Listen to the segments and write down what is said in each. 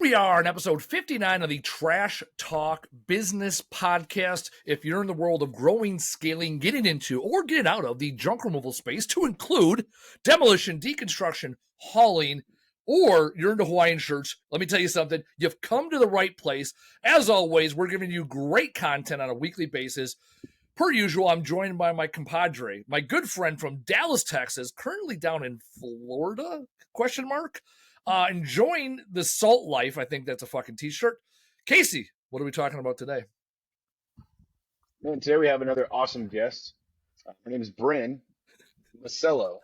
We are on episode 59 of the Trash Talk Business Podcast. If you're in the world of growing, scaling, getting into, or getting out of the junk removal space to include demolition, deconstruction, hauling, or you're into Hawaiian shirts, let me tell you something. You've come to the right place. As always, we're giving you great content on a weekly basis. Per usual, I'm joined by my compadre, my good friend from Dallas, Texas, currently down in Florida, ? Enjoying the salt life. I think that's a fucking t-shirt. Casey, what are we talking about today? Man, today we have another awesome guest. Her name is Brynn Mosello.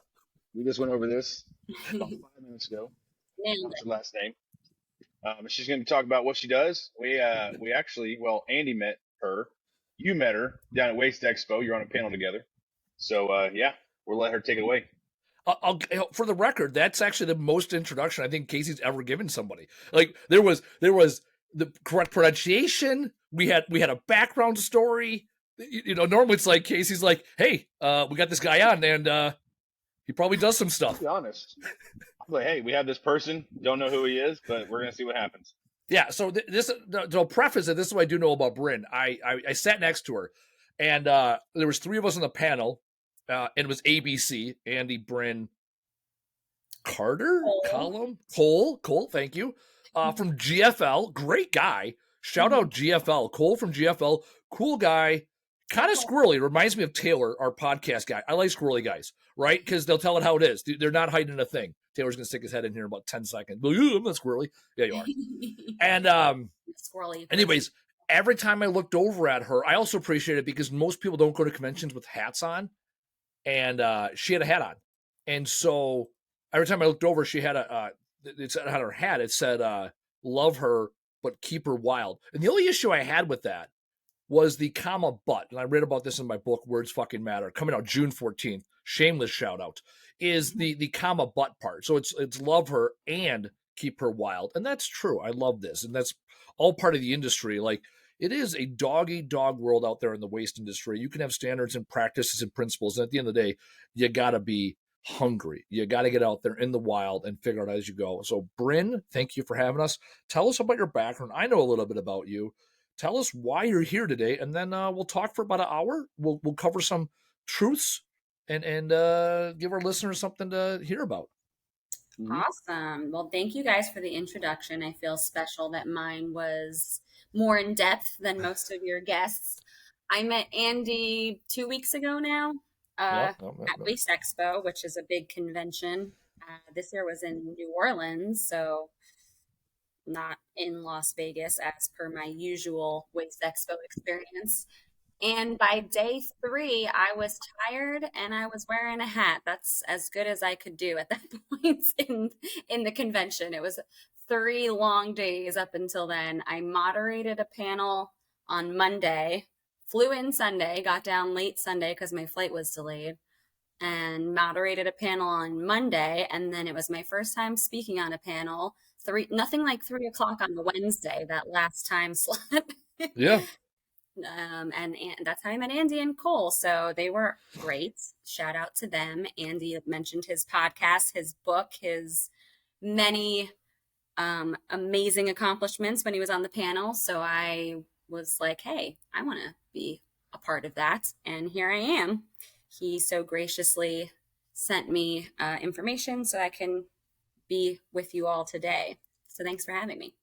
We just went over this about 5 minutes ago. What's her last name? She's going to talk about what she does. We actually, Andy met her. You met her down at Waste Expo. You're on a panel together. So, we'll let her take it away. For the record, that's actually the most introduction I think Casey's ever given somebody. Like there was the correct pronunciation. We had a background story. You know, normally it's like Casey's like, "Hey, we got this guy on, and he probably does some stuff." To be honest, I'm like, "Hey, we have this person. Don't know who he is, but we're gonna see what happens." Yeah. So to preface it, this is what I do know about Brynn. I sat next to her, and there was 3 of us on the panel. And it was ABC, Andy, Brynn, Carter, Cole, thank you. From GFL, great guy. Shout out GFL. Cole from GFL, cool guy, kind of squirrely. Reminds me of Taylor, our podcast guy. I like squirrely guys, right? Because they'll tell it how it is. They're not hiding a thing. Taylor's going to stick his head in here in about 10 seconds. I'm not squirrely. Yeah, you are. And squirrely. Anyways, every time I looked over at her, I also appreciate it because most people don't go to conventions with hats on. And she had a hat on. And so every time I looked over, she had it said on her hat, it said, love her, but keep her wild. And the only issue I had with that was the comma but. And I read about this in my book, Words Fucking Matter, coming out June 14th. Shameless shout out. Is the comma but part. So it's love her and keep her wild. And that's true. I love this. And that's all part of the industry. Like, it is a dog-eat-dog world out there in the waste industry. You can have standards and practices and principles. And at the end of the day, you got to be hungry. You got to get out there in the wild and figure it out as you go. So, Brynn, thank you for having us. Tell us about your background. I know a little bit about you. Tell us why you're here today, and then we'll talk for about an hour. We'll cover some truths and give our listeners something to hear about. Awesome. Well, thank you guys for the introduction. I feel special that mine was more in depth than most of your guests. I met Andy 2 weeks ago now at Waste Expo, which is a big convention. This year was in New Orleans, so not in Las Vegas as per my usual Waste Expo experience. And by day 3, I was tired and I was wearing a hat. That's as good as I could do at that point in the convention. It was 3 long days up until then. I moderated a panel on Monday, flew in Sunday, got down late Sunday because my flight was delayed, and moderated a panel on Monday. And then it was my first time speaking on a panel. Nothing like 3 o'clock on the Wednesday, that last time slot. Yeah. And that's how I met Andy and Cole. So they were great. Shout out to them. Andy had mentioned his podcast, his book, his many amazing accomplishments when he was on the panel. So I was like, hey, I want to be a part of that. And here I am. He so graciously sent me information so I can be with you all today. So thanks for having me.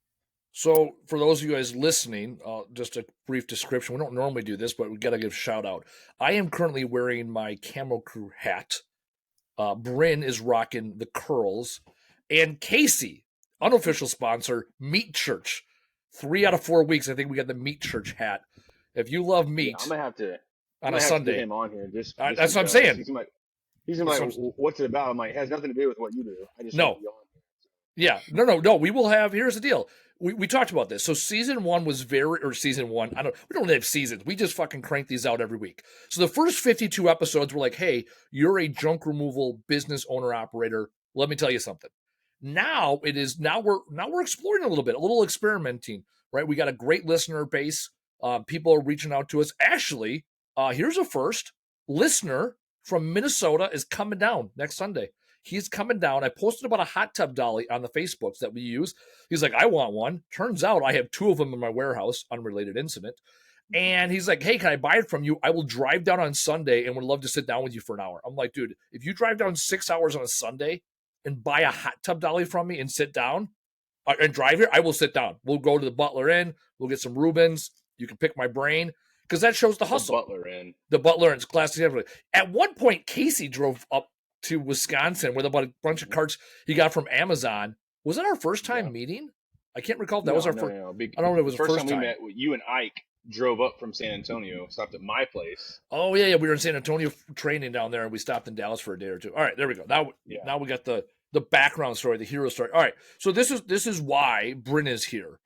So for those of you guys listening, just a brief description. We don't normally do this, but we got to give a shout out. I am currently wearing my Camel Crew hat. Brynn is rocking the curls. And Casey, unofficial sponsor, Meat Church. 3 out of 4 weeks, I think we got the Meat Church hat. If you love meat, I'm gonna have to on a Sunday, get him on here. Just that's what I'm saying. He's like, what's it about? I'm like, it has nothing to do with what you do. I just no. Yeah, no. We will have. Here's the deal. We talked about this. So season 1 was we don't have seasons. We just fucking crank these out every week. So the first 52 episodes were like, hey, you're a junk removal business owner operator. Let me tell you something. Now we're exploring a little experimenting, right? We got a great listener base. People are reaching out to us. Actually, here's a first listener from Minnesota is coming down next Sunday. He's coming down. I posted about a hot tub dolly on the Facebooks that we use. He's like, I want one. Turns out I have 2 of them in my warehouse, unrelated incident. And he's like, hey, can I buy it from you? I will drive down on Sunday and would love to sit down with you for an hour. I'm like, dude, if you drive down 6 hours on a Sunday and buy a hot tub dolly from me and sit down and drive here, I will sit down. We'll go to the Butler Inn. We'll get some Reubens. You can pick my brain because that shows the hustle. The Butler Inn's classic. At one point, Casey drove up to Wisconsin with about a bunch of carts he got from Amazon. Was that our first time meeting? I can't recall if that was our first. No. I don't know if it was the first time we met. You and Ike drove up from San Antonio, stopped at my place. Oh yeah, we were in San Antonio training down there, and we stopped in Dallas for a day or 2. All right, there we go. Now we got the background story, the hero story. All right, so this is why Brynn is here.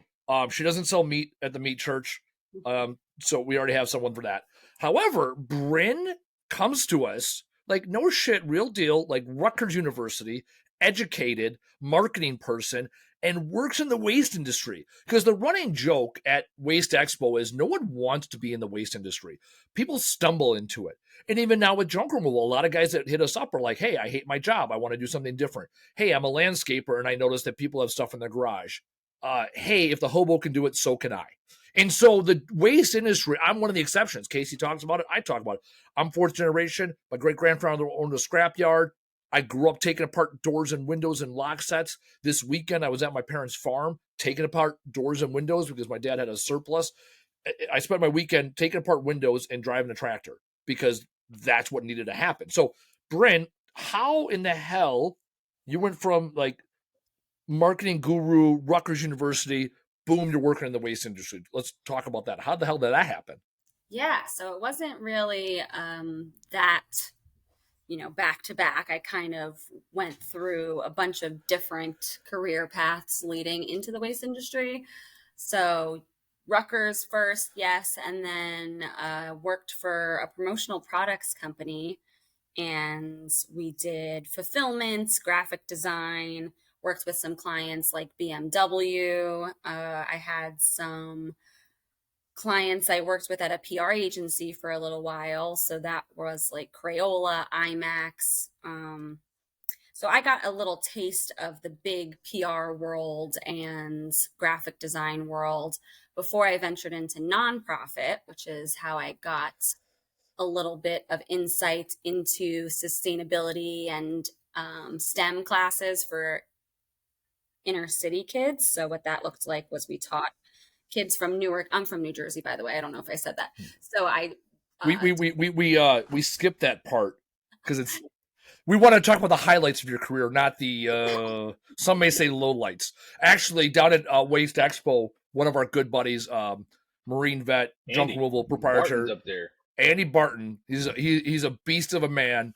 She doesn't sell meat at the meat church, so we already have someone for that. However, Brynn comes to us like no shit, real deal, like Rutgers University, educated marketing person, and works in the waste industry. Because the running joke at Waste Expo is no one wants to be in the waste industry. People stumble into it. And even now with junk removal, a lot of guys that hit us up are like, hey, I hate my job. I want to do something different. Hey, I'm a landscaper and I noticed that people have stuff in their garage. Hey, if the hobo can do it, so can I. And so the waste industry, I'm one of the exceptions. Casey talks about it. I talk about it. I'm 4th generation. My great-grandfather owned a scrapyard. I grew up taking apart doors and windows and lock sets. This weekend, I was at my parents' farm taking apart doors and windows because my dad had a surplus. I spent my weekend taking apart windows and driving a tractor because that's what needed to happen. So, Brynn, how in the hell you went from like marketing guru, Rutgers University, boom, you're working in the waste industry. Let's talk about that. How the hell did that happen? Yeah, so it wasn't really that, back to back. I kind of went through a bunch of different career paths leading into the waste industry. So Rutgers first, yes, and then worked for a promotional products company, and we did fulfillment, graphic design, worked with some clients like BMW. I had some clients I worked with at a PR agency for a little while. So that was like Crayola, IMAX. So I got a little taste of the big PR world and graphic design world before I ventured into nonprofit, which is how I got a little bit of insight into sustainability and STEM classes for inner city kids. So what that looked like was we taught kids from Newark. I'm from New Jersey, by the way. I don't know if I said that. So we skipped that part because we want to talk about the highlights of your career, not the some may say lowlights. Actually, down at Waste Expo, one of our good buddies, Marine vet, junk removal proprietor, up there. Andy Barton. He's a beast of a man,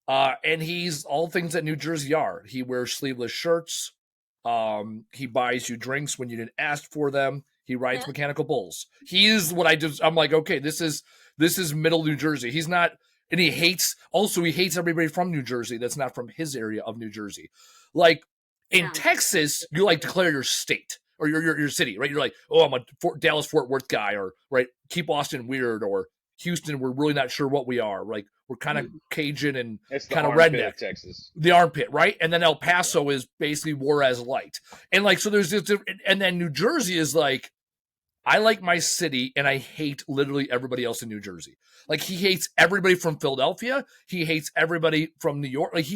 and he's all things that New Jersey are. He wears sleeveless shirts. He buys you drinks when you didn't ask for them. He rides mechanical bulls. He's what I'm like, okay, this is middle New Jersey. He's not, and he hates everybody from New Jersey that's not from his area of New Jersey. Like in Texas, you like declare your state or your city, right? You're like, oh, I'm a Dallas Fort Worth guy, or right, keep Austin weird, or Houston, we're really not sure what we are. Like we're kind of Cajun and kind of redneck. Texas. The armpit, right? And then El Paso is basically Juarez light. And like, so there's this, and then New Jersey is like, I like my city and I hate literally everybody else in New Jersey. Like he hates everybody from Philadelphia. He hates everybody from New York. Like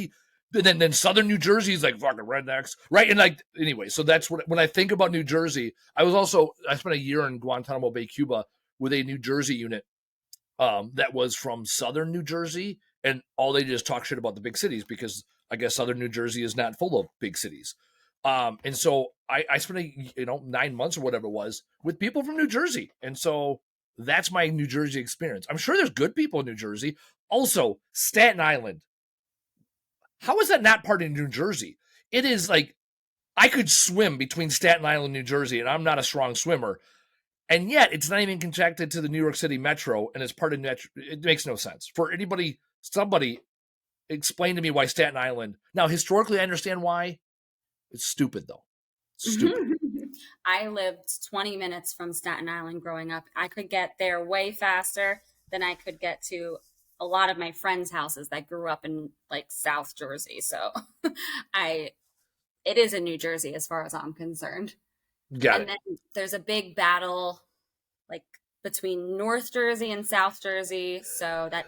then Southern New Jersey is like fucking rednecks, right? And like, anyway, so that's when I think about New Jersey, I spent a year in Guantanamo Bay, Cuba with a New Jersey unit that was from Southern New Jersey, and all they just talk shit about the big cities because I guess Southern New Jersey is not full of big cities. And so I spent 9 months or whatever it was with people from New Jersey. And so that's my New Jersey experience. I'm sure there's good people in New Jersey. Also, Staten Island. How is that not part of New Jersey? It is like I could swim between Staten Island and New Jersey, and I'm not a strong swimmer. And yet it's not even connected to the New York City Metro, and it's part of Metro. It makes no sense. For somebody explain to me why Staten Island. Now, historically, I understand why. It's stupid, though. Stupid. I lived 20 minutes from Staten Island growing up. I could get there way faster than I could get to a lot of my friends' houses that grew up in like South Jersey. So I it is in New Jersey as far as I'm concerned. Got And it. then there's a big battle like between North Jersey and South Jersey. So that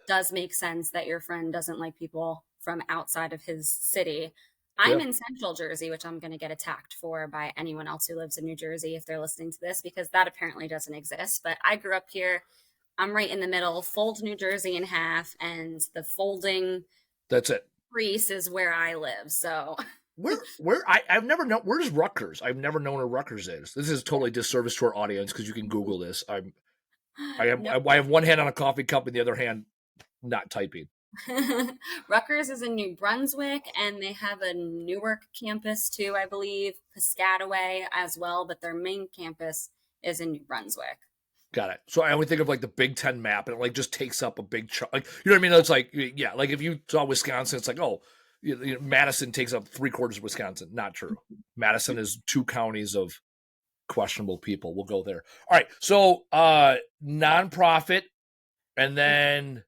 does make sense that your friend doesn't like people from outside of his city. I'm Yeah. in Central Jersey, which I'm going to get attacked for by anyone else who lives in New Jersey if they're listening to this, because that apparently doesn't exist. But I grew up here. I'm right in the middle, fold New Jersey in half, and the folding That's it. crease is where I live. So I've never known, where's Rutgers? I've never known where Rutgers is. This is totally disservice to our audience because you can Google this. no, I have one hand on a coffee cup and the other hand not typing. Rutgers is in New Brunswick, and they have a Newark campus too, I believe, Piscataway as well, but their main campus is in New Brunswick. Got it. So I only think of like the Big Ten map, and it like just takes up a big chunk. Like, you know what I mean? It's like, yeah, like if you saw Wisconsin, it's like, oh, Madison takes up 3/4 of Wisconsin. Not true. Madison is 2 counties of questionable people. We'll go there. All right. So nonprofit, and then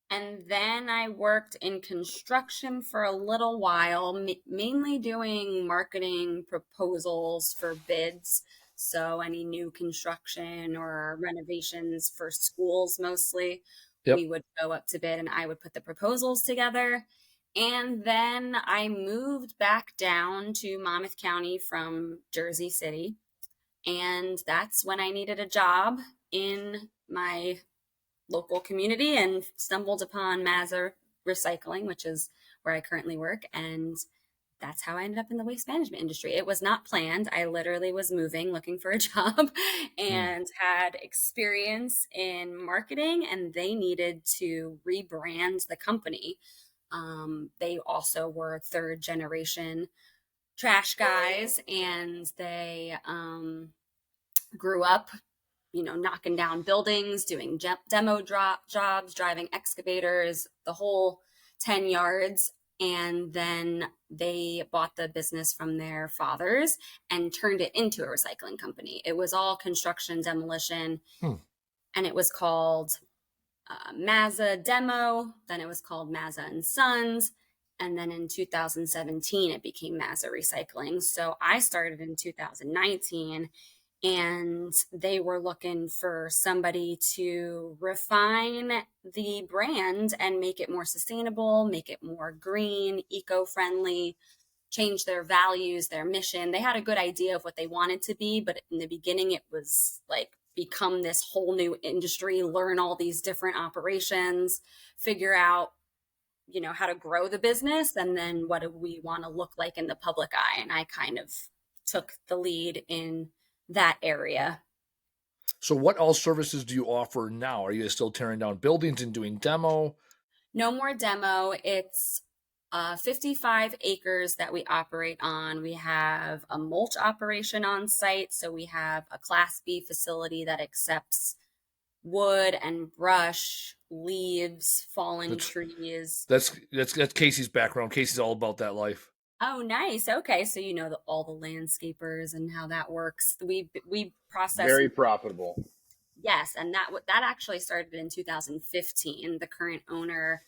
I worked in construction for a little while, mainly doing marketing proposals for bids. So any new construction or renovations for schools mostly, yep, we would go up to bid and I would put the proposals together. And then I moved back down to Monmouth County from Jersey City. And that's when I needed a job in my local community and stumbled upon Mazza Recycling, which is where I currently work. And that's how I ended up in the waste management industry. It was not planned. I literally was moving, looking for a job, and had experience in marketing, and they needed to rebrand the company. They also were third generation trash guys, and they grew up knocking down buildings, doing demo jobs, driving excavators, the whole 10 yards. And then they bought the business from their fathers and turned it into a recycling company. It was all construction, demolition, and it was called Mazza Demo. Then it was called Mazza and Sons. And then in 2017, it became Mazza Recycling. So I started in 2019, and they were looking for somebody to refine the brand and make it more sustainable, make it more green, eco-friendly, change their values, their mission. They had a good idea of what they wanted to be, but in the beginning it was like become this whole new industry, learn all these different operations, figure out how to grow the business, and then what do we want to look like in the public eye. And I kind of took the lead in that area. So what all services do you offer now? Are you still tearing down buildings and doing demo? No more demo. It's 55 acres that we operate on. We have a mulch operation on site. So we have a Class B facility that accepts wood and brush, leaves, fallen trees. That's Casey's background. Casey's all about that life. Oh, nice. Okay, so all the landscapers and how that works. We process Very profitable. Yes, and that actually started in 2015. The current owner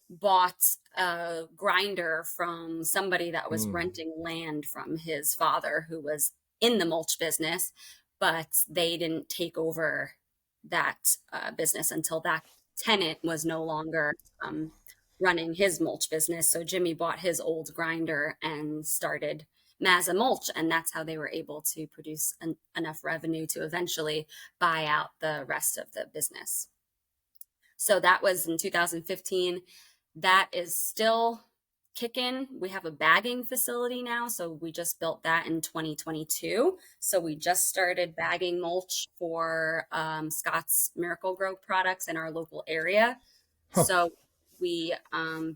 bought a grinder from somebody that was renting land from his father, who was in the mulch business, but they didn't take over that business until that tenant was no longer running his mulch business. So Jimmy bought his old grinder and started Mazza Mulch, and that's how they were able to produce enough revenue to eventually buy out the rest of the business. So that was in 2015. That is still kicking. We have a bagging facility now, so we just built that in 2022. So we just started bagging mulch for Scott's Miracle-Gro products in our local area. So we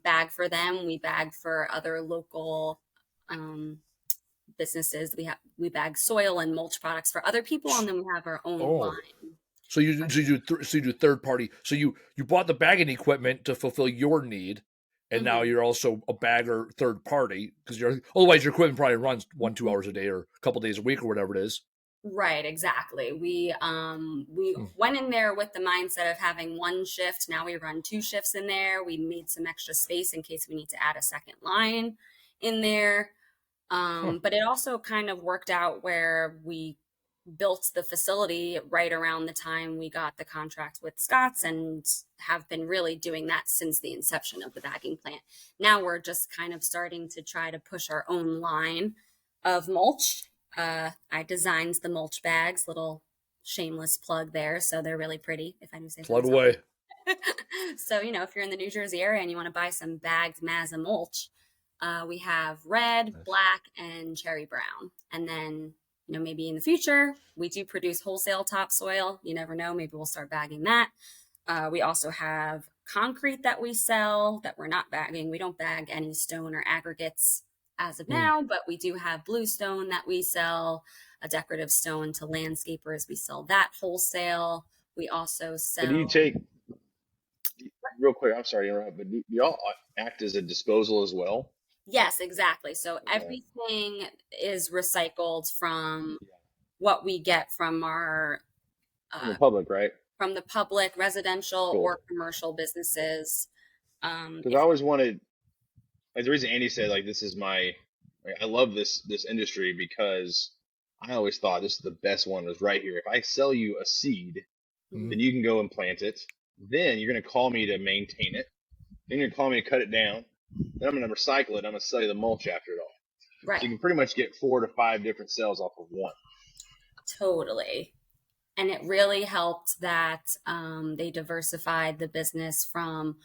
bag for them. We bag for other local businesses. We bag soil and mulch products for other people, and then we have our own line. So you do third party. So you bought the bagging equipment to fulfill your need, and now you're also a bagger third party because otherwise your equipment probably runs 1-2 hours a day or a couple days a week or whatever it is. Right, exactly. We Hmm. went in there with the mindset of having one shift. Now we run two shifts in there. We made some extra space in case we need to add a second line in there. Huh. But it also kind of worked out where we built the facility right around the time we got the contract with Scott's and have been really doing that since the inception of the bagging plant. Now we're just kind of starting to try to push our own line of mulch. I designed the mulch bags, little shameless plug there. So they're really pretty, if I do say so Plug myself. away. So, if you're in the New Jersey area and you want to buy some bagged Mazza mulch, we have red, Nice. black, and cherry brown. And then, maybe in the future, we do produce wholesale topsoil. You never know. Maybe we'll start bagging that. We also have concrete that we sell that we're not bagging. We don't bag any stone or aggregates as of Hmm. now, but we do have blue stone that we sell, a decorative stone to landscapers. We sell that wholesale. We also So do you sell. take, real quick, I'm sorry to interrupt, but do y'all act as a disposal as well? Yes, exactly. So Okay. everything is recycled from Yeah. what we get from our From the uh, public, right? from the public, residential, Cool. or commercial businesses. Because I If always wanted, like the reason Andy said, like, this is my, like, I love this industry because I always thought this is the best one was right here. If I sell you a seed, Hmm. then you can go and plant it. Then you're going to call me to maintain it. Then you're going to call me to cut it down. Then I'm going to recycle it. I'm going to sell you the mulch after it all. So right, you can pretty much get 4 to 5 different sales off of one. totally. And it really helped that they diversified the business from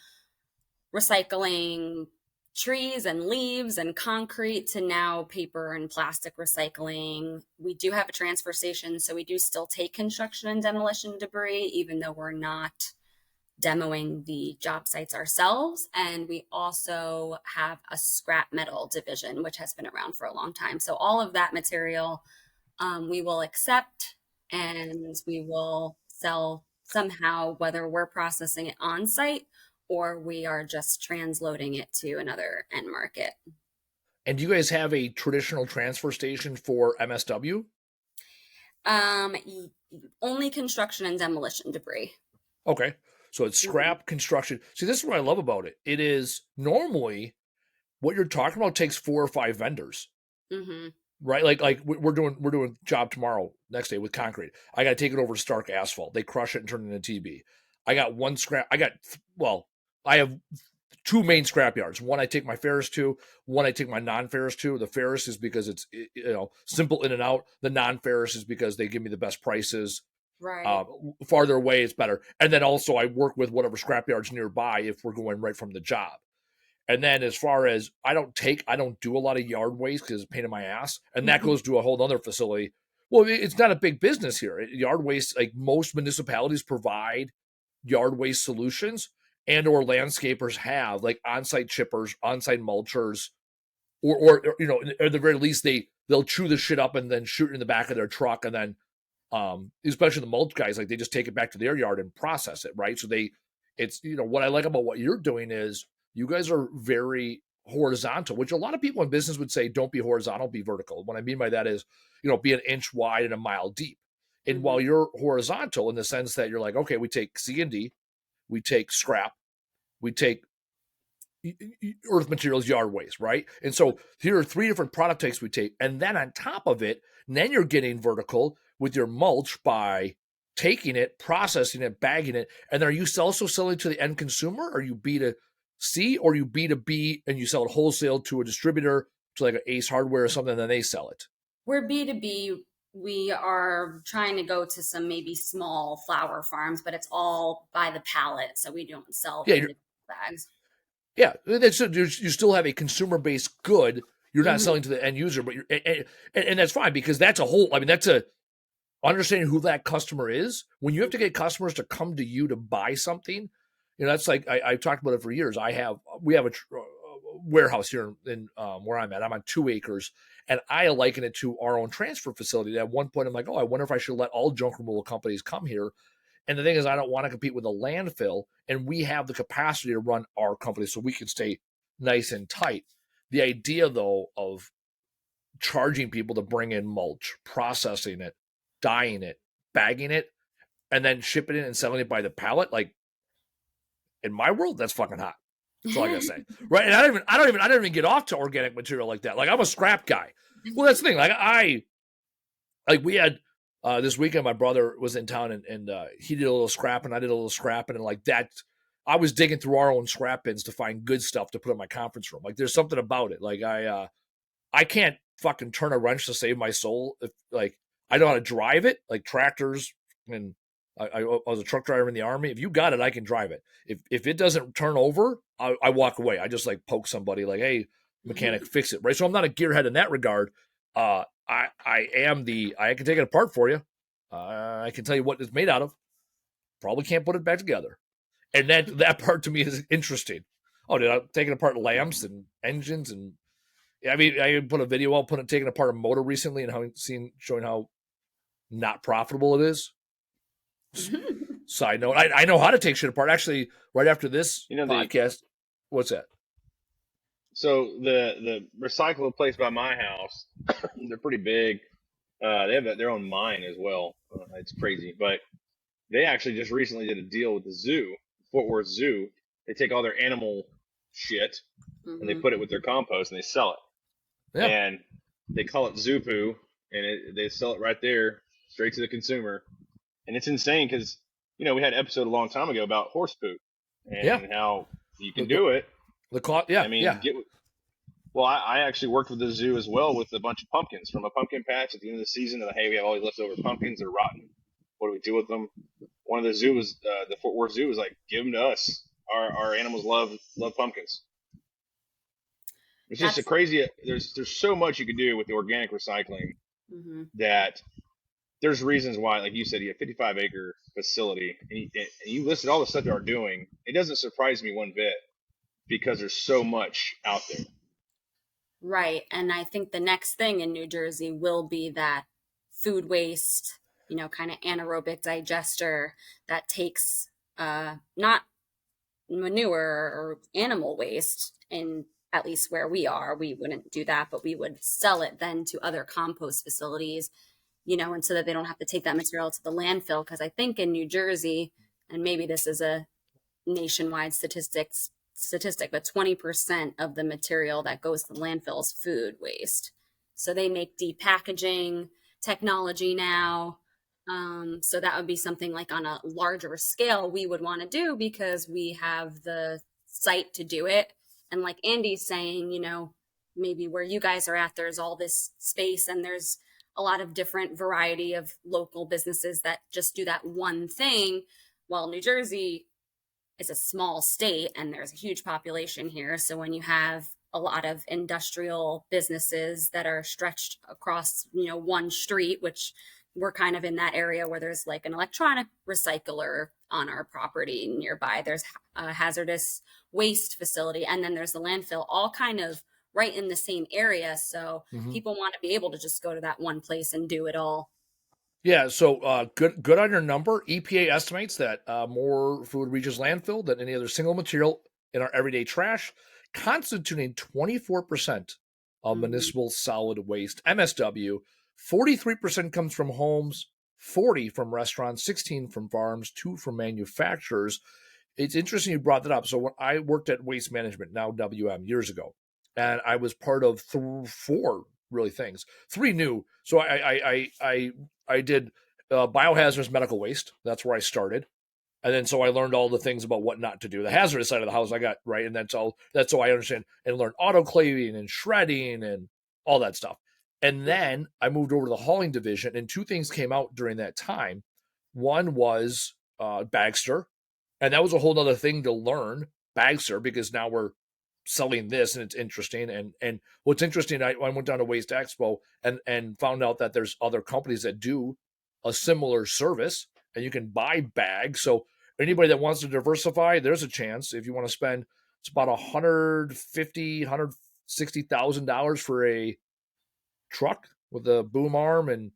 recycling trees and leaves and concrete to now paper and plastic recycling. We do have a transfer station, so we do still take construction and demolition debris, even though we're not demoing the job sites ourselves. And we also have a scrap metal division, which has been around for a long time. So all of that material we will accept and we will sell somehow, whether we're processing it on site or we are just transloading it to another end market. And do you guys have a traditional transfer station for MSW? Um, Only construction and demolition debris. Okay. So it's Mhm. scrap construction. See, this is what I love about it. It is normally what you're talking about takes 4 or 5 vendors, Mhm. right? Like we're doing job tomorrow, next day with concrete. I got to take it over to Stark Asphalt. They crush it and turn it into TB. I got one scrap. Well, I have 2 main scrap yards. One I take my ferrous to. One I take my non-ferrous to. The ferrous is because it's simple in and out. The non-ferrous is because they give me the best prices. Right. Farther away it's better. And then also I work with whatever scrap yards nearby if we're going right from the job. And then as far as I don't do a lot of yard waste because it's a pain in my ass. And that goes to a whole other facility. Well, it's not a big business here. Yard waste, like most municipalities provide yard waste solutions, and or landscapers have like on-site chippers, on-site mulchers, or at the very least they'll chew the shit up and then shoot it in the back of their truck, and then especially the mulch guys, like they just take it back to their yard and process it, right? So it's what I like about what you're doing is you guys are very horizontal, which a lot of people in business would say don't be horizontal, be vertical. What I mean by that is be an inch wide and a mile deep. And while Mhm. you're horizontal in the sense that you're like, okay, we take C&D, we take scrap, we take earth materials, yard waste, right? And so here are 3 different product types we take, and then on top of it, then you're getting vertical with your mulch by taking it, processing it, bagging it, and then are you also selling to the end consumer? Are you B2C or are you B2B and you sell it wholesale to a distributor, to like an Ace Hardware or something, and then they sell it? We're B2B. We are trying to go to some maybe small flower farms, but it's all by the pallet. So we don't sell Yeah, individual bags. yeah. You still have a consumer based good. You're not Mhm. selling to the end user, but and that's fine because that's a whole. I mean, that's a understanding who that customer is. When you have to get customers to come to you to buy something, that's like I've talked about it for years. We have a warehouse here in where I'm at. I'm on 2 acres, and I liken it to our own transfer facility. At one point, I'm like, oh, I wonder if I should let all junk removal companies come here. And the thing is, I don't want to compete with a landfill, and we have the capacity to run our company so we can stay nice and tight. The idea, though, of charging people to bring in mulch, processing it, dyeing it, bagging it, and then shipping it and selling it by the pallet. Like, in my world, that's fucking hot. That's all I gotta say. Right. And I don't even get off to organic material like that. Like, I'm a scrap guy. Well, that's the thing. Like we had this weekend, my brother was in town and he did a little scrapping. I did a little scrapping, and like that, I was digging through our own scrap bins to find good stuff to put in my conference room. Like, there's something about it. Like, I can't fucking turn a wrench to save my soul. If, like, I know how to drive it, like tractors, and I was a truck driver in the Army. If you got it, I can drive it. If it doesn't turn over, I walk away. I just like poke somebody, like, hey, mechanic, fix it. Right. So I'm not a gearhead in that regard. I can take it apart for you. I can tell you what it's made out of. Probably can't put it back together. And that part to me is interesting. Oh, did I take it apart lamps and engines? And I mean, I put a video out taking apart a motor recently and showing how not profitable it is. Side note, I know how to take shit apart. Actually, right after this podcast, what's that? So the recycling place by my house, they're pretty big. They have their own mine as well. It's crazy, but they actually just recently did a deal with the zoo, Fort Worth Zoo. They take all their animal shit and they put it with their compost and they sell it. Yeah. And they call it zoo poo, and they sell it right there, straight to the consumer. And it's insane because, we had an episode a long time ago about horse poop and how you can do it. I actually worked with the zoo as well with a bunch of pumpkins from a pumpkin patch at the end of the season. And hey, we have all these leftover pumpkins. They're rotten. What do we do with them? One of the zoos, the Fort Worth Zoo, was like, give them to us. Our animals love pumpkins. It's just a crazy. There's so much you can do with the organic recycling that there's reasons why, like you said, you have 55-acre facility and you listed all the stuff you are doing. It doesn't surprise me one bit because there's so much out there. Right. And I think the next thing in New Jersey will be that food waste, kind of anaerobic digester that takes not manure or animal waste, and at least where we are, we wouldn't do that, but we would sell it then to other compost facilities, and so that they don't have to take that material to the landfill. Because I think in New Jersey, and maybe this is a nationwide statistic, but 20% of the material that goes to the landfill is food waste. So they make deep packaging technology now. So that would be something like on a larger scale we would want to do because we have the site to do it. And like Andy's saying, maybe where you guys are at, there's all this space and there's a lot of different variety of local businesses that just do that one thing. Well, New Jersey is a small state and there's a huge population here. So when you have a lot of industrial businesses that are stretched across, one street, which we're kind of in that area where there's like an electronic recycler on our property nearby. There's a hazardous waste facility, and then there's the landfill, all kind of right in the same area. So people want to be able to just go to that one place and do it all. Yeah, so good on your number. EPA estimates that more food reaches landfill than any other single material in our everyday trash, constituting 24% of municipal solid waste, MSW. 43% comes from homes, 40% from restaurants, 16% from farms, 2% from manufacturers. It's interesting you brought that up. So when I worked at Waste Management, now WM, years ago, and I was part of 4 really things. 3 new. So I did biohazardous medical waste. That's where I started. And then so I learned all the things about what not to do. The hazardous side of the house I got right, and that's so I understand and learned autoclaving and shredding and all that stuff. And then I moved over to the hauling division, and 2 things came out during that time. One was Bagster, and that was a whole other thing to learn, Bagster, because now we're selling this and it's interesting. And what's interesting, I went down to Waste Expo and found out that there's other companies that do a similar service, and you can buy bags. So anybody that wants to diversify, there's a chance. If you want to spend, it's about $160,000 for a truck with a boom arm, and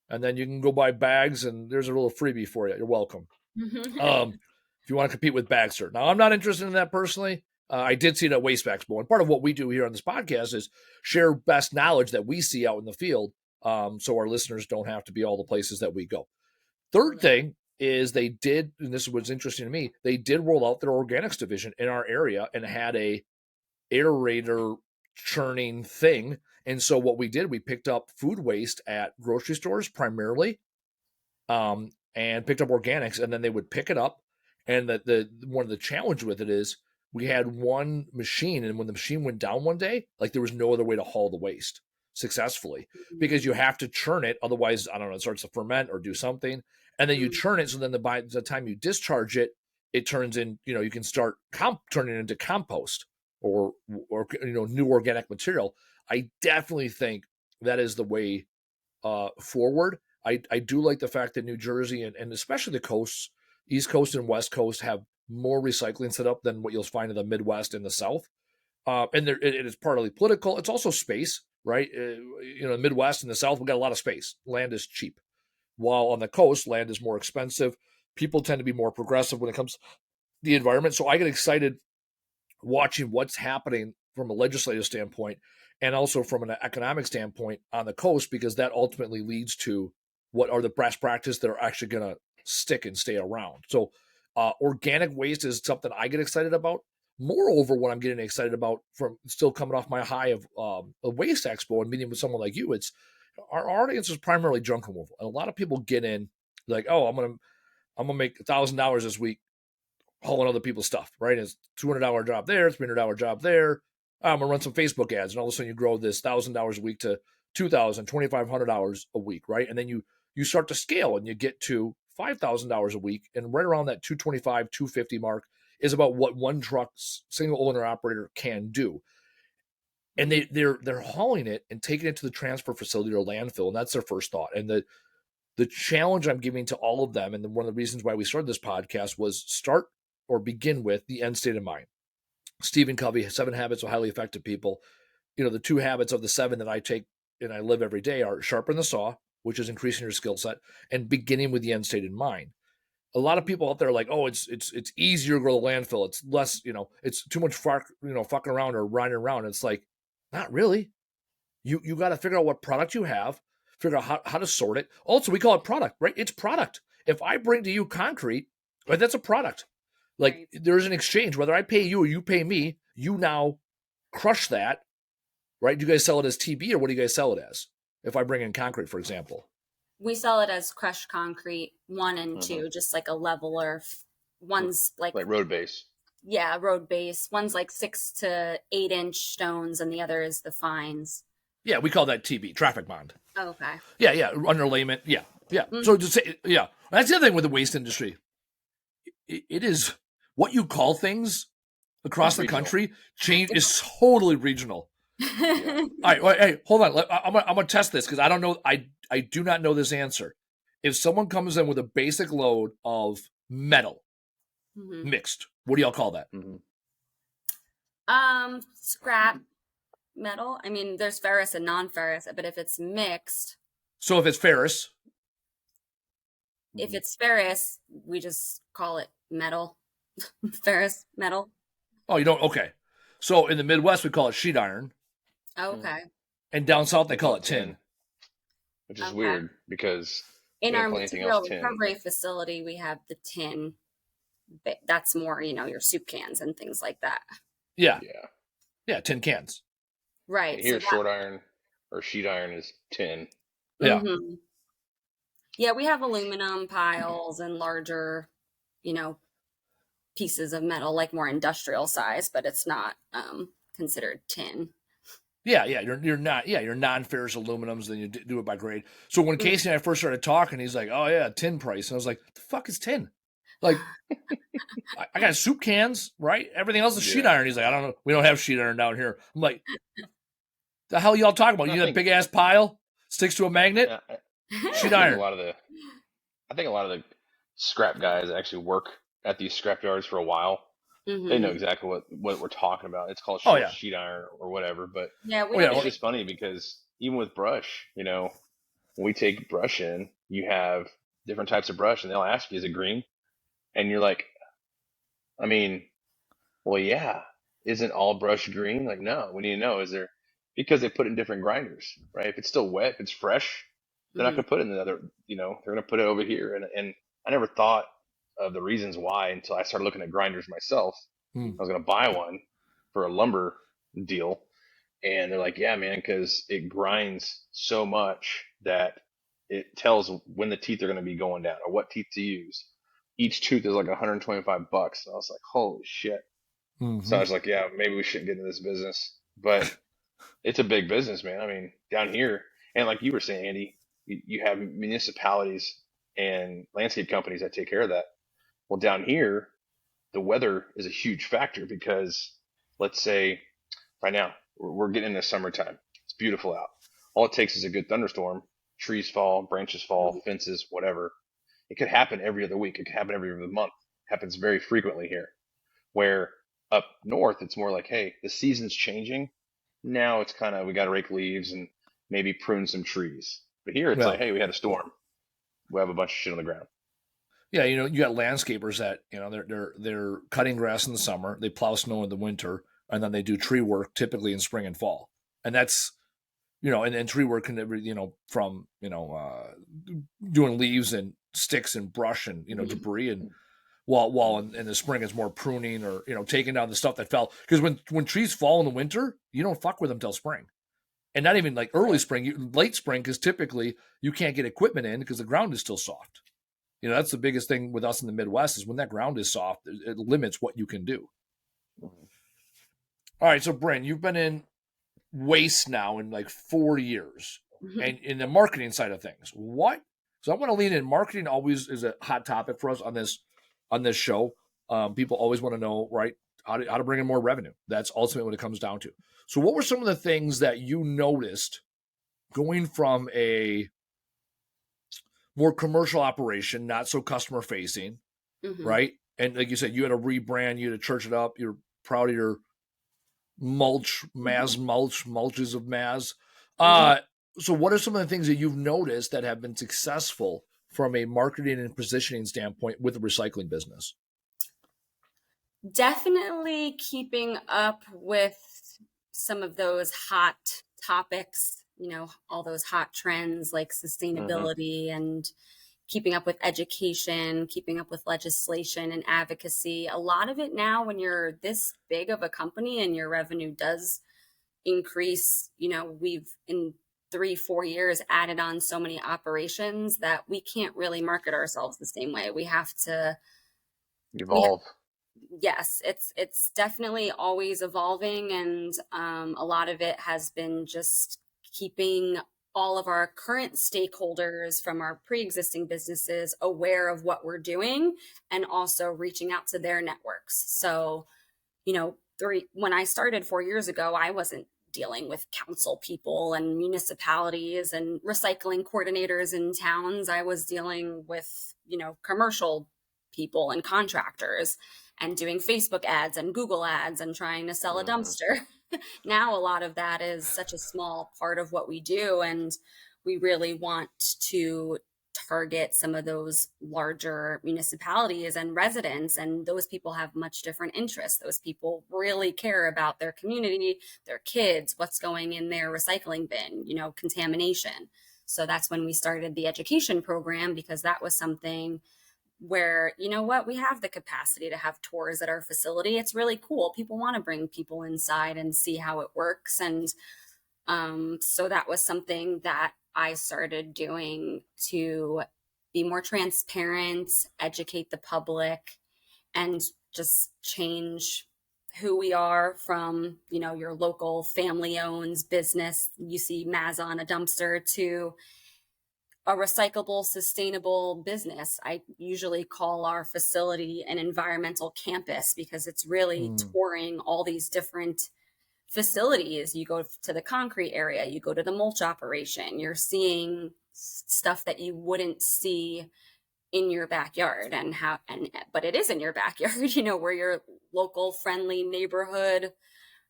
then you can go buy bags, and there's a little freebie for you. You're welcome. If you want to compete with Bagster. Now, I'm not interested in that personally. I did see it at Waste Expo, and part of what we do here on this podcast is share best knowledge that we see out in the field so our listeners don't have to be all the places that we go. Third thing is they did, and this is what's interesting to me, they did roll out their organics division in our area and had a aerator churning thing. And so what we did, we picked up food waste at grocery stores primarily, and picked up organics, and then they would pick it up. And the one of the challenge with it is we had one machine, and when the machine went down one day, like there was no other way to haul the waste successfully, because you have to churn it, otherwise, I don't know, it starts to ferment or do something, and then you churn it, so then by the time you discharge it, it turns in, you can start turning it into compost or new organic material. I definitely think that is the way forward. I do like the fact that New Jersey and especially the coasts, East Coast and West Coast, have more recycling set up than what you'll find in the Midwest and the South. And it is partly political. It's also space, right? The Midwest and the South, we got a lot of space. Land is cheap. While on the coast, land is more expensive. People tend to be more progressive when it comes to the environment. So I get excited watching what's happening from a legislative standpoint and also from an economic standpoint on the coast, because that ultimately leads to what are the best practices that are actually going to stick and stay around. So organic waste is something I get excited about. Moreover, what I'm getting excited about, from still coming off my high of a waste expo and meeting with someone like you, it's our audience is primarily junk removal. And a lot of people get in like, oh, I'm gonna make $1,000 this week hauling other people's stuff, right? It's $200 job there, $300 job there. I'm gonna run some Facebook ads, and all of a sudden you grow this $1,000 a week to $2,000, $2,500 a week, right? And then you start to scale, and you get to $5,000 a week, and right around that 225, 250 mark is about what one truck single owner operator can do. And they're hauling it and taking it to the transfer facility or landfill, and that's their first thought. And the challenge I'm giving to all of them, and one of the reasons why we started this podcast, was start or begin with the end state in mind. Stephen Covey, 7 Habits of Highly Effective People. The 2 habits of the 7 that I take and I live every day are sharpen the saw, which is increasing your skill set, and beginning with the end state in mind. A lot of people out there are like, oh, it's easier to grow the landfill. It's less, it's too much fucking around or riding around. It's like, not really. You got to figure out what product you have, figure out how to sort it. Also, we call it product, right? It's product. If I bring to you concrete, right, that's a product. Like, right. There's an exchange. Whether I pay you or you pay me, you now crush that, right? Do you guys sell it as TB, or what do you guys sell it as? If I bring in concrete, for example. We sell it as crushed concrete 1 and 2, just like a leveler. One's like road base. Yeah, road base. One's like 6 to 8 inch stones, and the other is the fines. Yeah, we call that TB, traffic bond. Oh, okay. Yeah, underlayment. Yeah. Mm-hmm. So to say, that's the other thing with the waste industry. It is what you call things across the country is totally regional. Yeah. All right, hey, hold on. I'm gonna test this because I don't know. I do not know this answer. If someone comes in with a basic load of metal mixed, what do y'all call that? Scrap metal. I mean, there's ferrous and non-ferrous, but if it's mixed. So if it's ferrous. If it's ferrous, we just call it metal. Ferrous metal. Oh, you don't? Okay. So in the Midwest, we call it sheet iron. Okay. And down south, they call it tin. Which is weird because in our material recovery facility, we have the tin. That's more, your soup cans and things like that. Yeah, tin cans. Right. Here, short iron or sheet iron is tin. Yeah. Mm-hmm. Yeah, we have aluminum piles and larger, pieces of metal, like more industrial size, but it's not considered tin. Yeah, you're not. Yeah, you're non-ferrous aluminums. Then you do it by grade. So when Casey and I first started talking, he's like, "Oh yeah, tin price," and I was like, "The fuck is tin?" Like, I got soup cans, right? Everything else is sheet iron. He's like, "I don't know. We don't have sheet iron down here." I'm like, "The hell y'all talking about? You need a big ass pile sticks to a magnet, sheet iron." I think a lot of the scrap guys actually work at these scrap yards for a while. They know exactly what we're talking about. It's called sheet iron or whatever. But it's just funny because even with brush, when we take brush in, you have different types of brush, and they'll ask you, is it green? And you're like, I mean, well, yeah. Isn't all brush green? Like, no. We need to know, is there because they put it in different grinders, right? If it's still wet, if it's fresh, they're not Mm-hmm. going to put it in the other, they're going to put it over here. And I never thought of the reasons why until I started looking at grinders myself. Mm. I was going to buy one for a lumber deal. And they're like, yeah, man, because it grinds so much that it tells when the teeth are going to be going down or what teeth to use. Each tooth is like $125. And I was like, holy shit. So I Mm-hmm. was like, yeah, maybe we shouldn't get into this business. But it's a big business, man. I mean, down here, and like you were saying, Andy, you have municipalities and landscape companies that take care of that. Well, down here, the weather is a huge factor because let's say right now we're getting into summertime. It's beautiful out. All it takes is a good thunderstorm. Trees fall, branches fall, fences, whatever. It could happen every other week. It could happen every other month. It happens very frequently here. Where up north, it's more like, hey, the season's changing. Now it's kind of, we got to rake leaves and maybe prune some trees. But here it's Yeah. like, hey, we had a storm. We have a bunch of shit on the ground. Yeah, you got landscapers that they're cutting grass in the summer, they plow snow in the winter, and then they do tree work typically in spring and fall. And that's and tree work can from doing leaves and sticks and brush and debris, and while in the spring it's more pruning or taking down the stuff that fell, because when trees fall in the winter, you don't fuck with them till spring. And not even like early Right. spring, late spring, because typically you can't get equipment in because the ground is still soft. That's the biggest thing with us in the Midwest is when that ground is soft, it limits what you can do. Mhm. All right, so Brynn, you've been in waste now in like 4 years, Mm-hmm. and in the marketing side of things, what? So I want to lean in. Marketing always is a hot topic for us on this show. People always want to know, right, how to bring in more revenue. That's ultimately what it comes down to. So what were some of the things that you noticed going from a more commercial operation, not so customer facing, Mm-hmm. right? And like you said, you had to rebrand, you had to church it up. You're proud of your mulches of Maz. So what are some of the things that you've noticed that have been successful from a marketing and positioning standpoint with the recycling business? Definitely keeping up with some of those hot topics, all those hot trends like Mhm. sustainability and keeping up with education, keeping up with legislation and advocacy. A lot of it now, when you're this big of a company and your revenue does increase, we've in 3-4 years added on so many operations that we can't really market ourselves the same way. We Evolve. yes, it's definitely always evolving, and a lot of it has been just keeping all of our current stakeholders from our pre-existing businesses aware of what we're doing and also reaching out to their networks. So, when I started 4 years ago, I wasn't dealing with council people and municipalities and recycling coordinators in towns. I was dealing with, commercial people and contractors and doing Facebook ads and Google ads and trying to sell a Mhm. dumpster. Now, a lot of that is such a small part of what we do. And we really want to target some of those larger municipalities and residents, and those people have much different interests. Those people really care about their community, their kids, what's going in their recycling bin, contamination. So that's when we started the education program, because that was something where, we have the capacity to have tours at our facility. It's really cool. People want to bring people inside and see how it works. And so that was something that I started doing to be more transparent, educate the public, and just change who we are from, your local family owns business. You see Maz on a dumpster to a recyclable, sustainable business. I usually call our facility an environmental campus because it's really Mm. touring all these different facilities. You go to the concrete area, you go to the mulch operation, you're seeing stuff that you wouldn't see in your backyard, but it is in your backyard. We're your local friendly neighborhood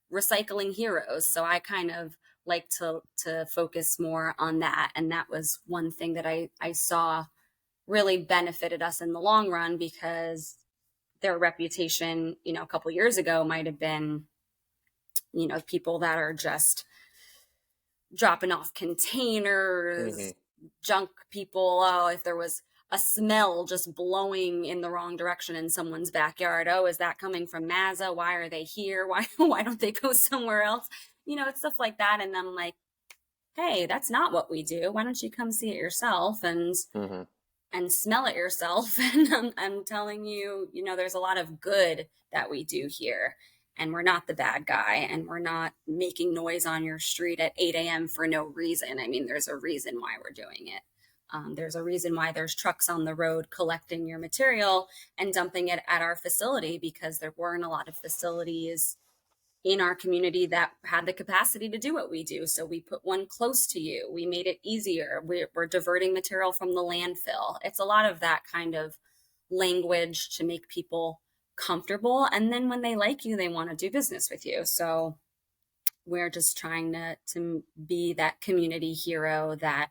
recycling heroes. So I kind of like to focus more on that, and that was one thing that I saw really benefited us in the long run, because their reputation, a couple years ago might have been, people that are just dropping off containers, junk people. Oh, if there was a smell just blowing in the wrong direction in someone's backyard. Oh, is that coming from Mazza? Why are they here? Why don't they go somewhere else? It's stuff like that. And I'm like, hey, that's not what we do. Why don't you come see it yourself and smell it yourself? And I'm telling you, there's a lot of good that we do here. And we're not the bad guy, and we're not making noise on your street at 8 a.m. for no reason. I mean, there's a reason why we're doing it. There's a reason why there's trucks on the road collecting your material and dumping it at our facility, because there weren't a lot of facilities in our community that had the capacity to do what we do. So we put one close to you. We made it easier. We're diverting material from the landfill. It's a lot of that kind of language to make people comfortable. And then when they like you, they want to do business with you. So we're just trying to be that community hero that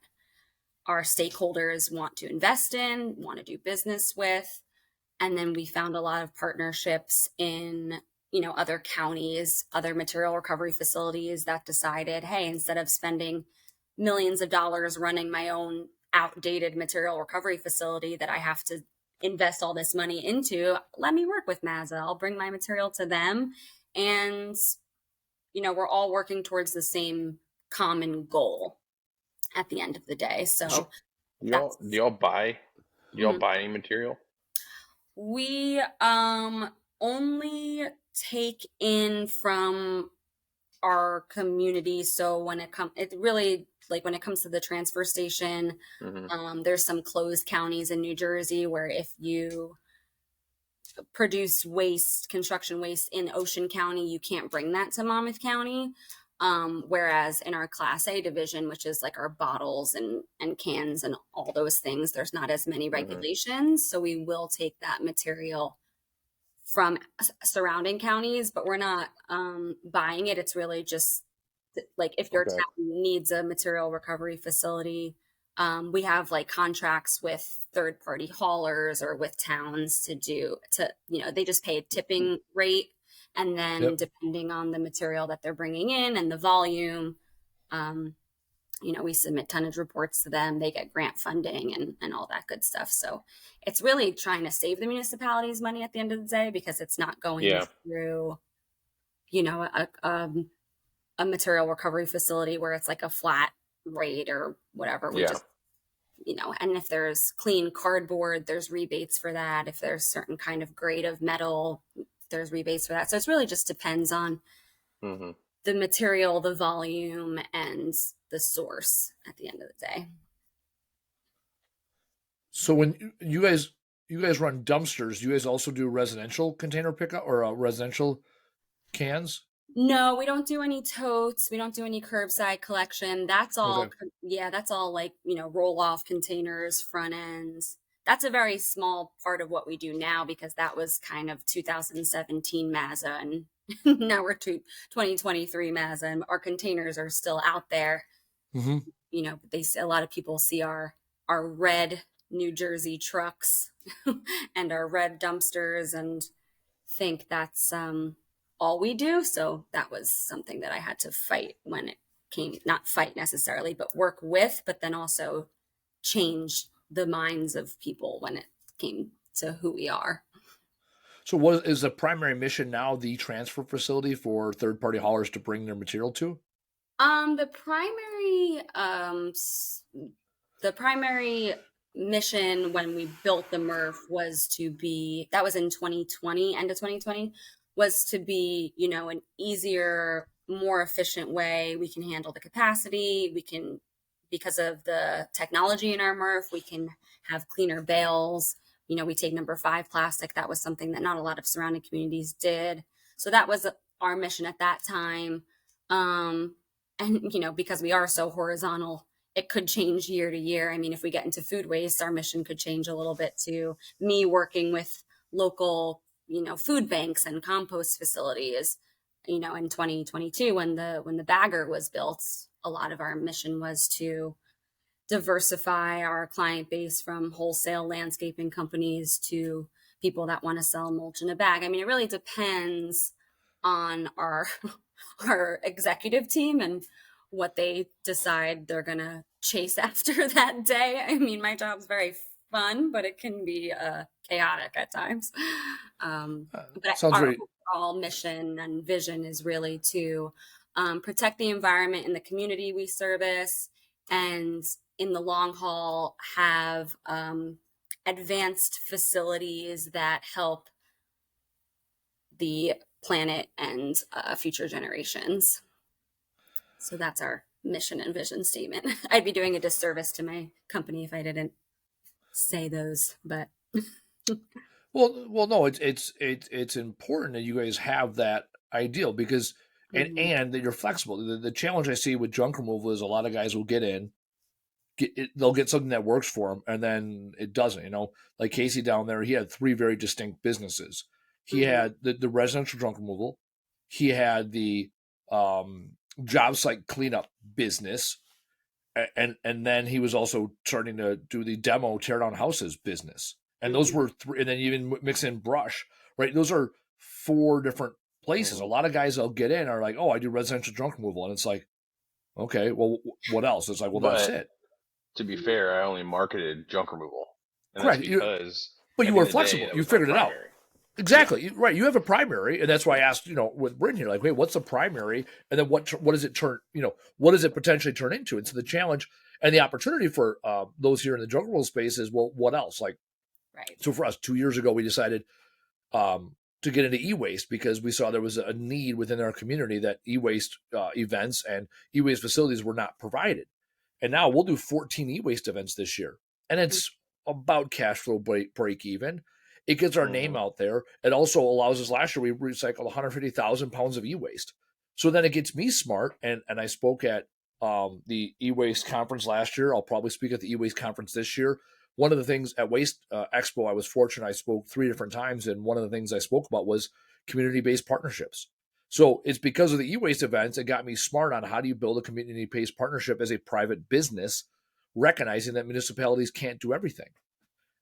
our stakeholders want to invest in, want to do business with. And then we found a lot of partnerships in, other counties, other material recovery facilities that decided, hey, instead of spending millions of dollars running my own outdated material recovery facility that I have to invest all this money into, let me work with Mazza. I'll bring my material to them. And, we're all working towards the same common goal at the end of the day. So do y'all buy any material? We only take in from our community. So when it comes to the transfer station, there's some closed counties in New Jersey where if you produce construction waste in Ocean County, you can't bring that to Monmouth County. Whereas in our Class A division, which is like our bottles and cans and all those things, there's not as many regulations. So we will take that material from surrounding counties, but we're not buying it. It's really just like if your town needs a material recovery facility, we have like contracts with third-party haulers or with towns they just pay a tipping rate. And then depending on the material that they're bringing in and the volume, we submit tonnage reports to them. They get grant funding and all that good stuff. So it's really trying to save the municipalities money at the end of the day, because it's not going through, a material recovery facility where it's like a flat rate or whatever. We just, and if there's clean cardboard, there's rebates for that. If there's certain kind of grade of metal, there's rebates for that. So it really just depends on the material, the volume, and the source at the end of the day. So when you guys run dumpsters, you guys also do residential container pickup or residential cans? No, we don't do any totes. We don't do any curbside collection. That's all. Okay. That's all like, roll off containers, front ends. That's a very small part of what we do now, because that was kind of 2017 Mazza, and now we're 2023 Mazza, and our containers are still out there. A lot of people see our red New Jersey trucks and our red dumpsters and think that's all we do. So that was something that I had to fight when it came, not fight necessarily, but work with, but then also change the minds of people when it came to who we are. So what is the primary mission now, the transfer facility for third-party haulers to bring their material to? The primary mission when we built the MRF was that was in 2020, end of 2020, was to be, an easier, more efficient way. We can handle the capacity. Because of the technology in our MRF, we can have cleaner bales. We take number 5 plastic. That was something that not a lot of surrounding communities did. So that was our mission at that time. And, because we are so horizontal, it could change year to year. I mean, if we get into food waste, our mission could change a little bit to me working with local, food banks and compost facilities. In 2022, when the bagger was built, a lot of our mission was to diversify our client base from wholesale landscaping companies to people that want to sell mulch in a bag. I mean, it really depends on our executive team and what they decide they're going to chase after that day. I mean, my job's very fun, but it can be chaotic at times. But Sounds our very overall mission and vision is really to protect the environment in the community we service, and in the long haul have advanced facilities that help the planet and future generations. So that's our mission and vision statement. I'd be doing a disservice to my company if I didn't say those, but well, no, it's important that you guys have that ideal because and that you're flexible. The challenge I see with junk removal is a lot of guys will get in, they'll get something that works for them, and then it doesn't. You know, like Casey down there, he had 3 very distinct businesses. He had the residential junk removal, he had the job site cleanup business, and then he was also starting to do the demo tear down houses business. And those were 3, and then even mix in brush, right? Those are 4 different places. A lot of guys that'll get in are like, oh, I do residential junk removal, and it's like, okay, well, what else? It's like, well, that's it. To be fair, I only marketed junk removal. And correct. That's because but you were flexible. You figured it out. Exactly. Right. You have a primary, and that's why I asked, with Brynn here, like, wait, what's the primary? And then what does it turn, what does it potentially turn into? And so the challenge and the opportunity for those here in the junk removal space is, well, what else? Like, right. So for us, 2 years ago, we decided to get into e-waste because we saw there was a need within our community that e-waste events and e-waste facilities were not provided. And now we'll do 14 e-waste events this year. And it's about cash flow break even. It gets our name out there. It also allows us, last year we recycled 150,000 pounds of e-waste. So then it gets me smart. And I spoke at the e-waste conference last year. I'll probably speak at the e-waste conference this year. One of the things at Waste Expo, I was fortunate. I spoke 3 different times. And one of the things I spoke about was community-based partnerships. So it's because of the e-waste events, it got me smart on how do you build a community-based partnership as a private business, recognizing that municipalities can't do everything.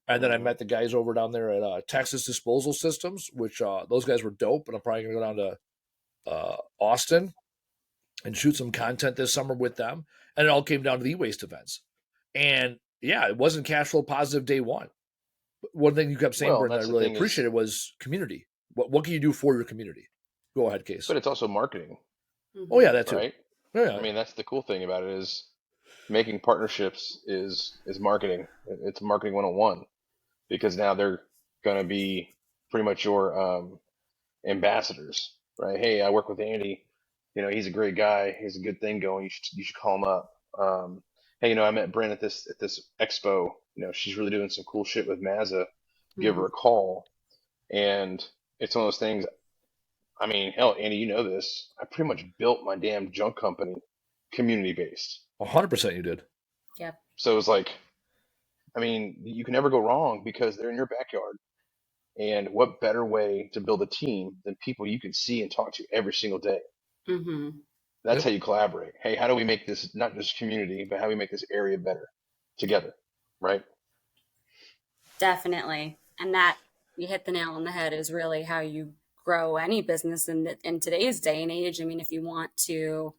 And then I met the guys over down there at Texas Disposal Systems, which those guys were dope. And I'm probably going to go down to Austin and shoot some content this summer with them. And it all came down to the e-waste events. And yeah, it wasn't cash flow positive day one. But one thing you kept saying, Brynn, that I really appreciated was community. What can you do for your community? Go ahead, Case. But it's also marketing. Oh yeah, that too. Right? Yeah. I mean, that's the cool thing about it is making partnerships is marketing. It's marketing 101 because now they're going to be pretty much your ambassadors, right? Hey, I work with Andy. He's a great guy. He's a good thing going. You should call him up. Hey, I met Brynn at this expo. She's really doing some cool shit with Mazza. Give her a call. And it's one of those things. I mean, hell, Andy, you know this. I pretty much built my damn junk company community based. 100% you did. Yep. So it's like, I mean, you can never go wrong because they're in your backyard. And what better way to build a team than people you can see and talk to every single day? That's how you collaborate. Hey, how do we make this not just community, but how do we make this area better together? Right? Definitely. And that, you hit the nail on the head, is really how you grow any business in today's day and age. I mean, if you want to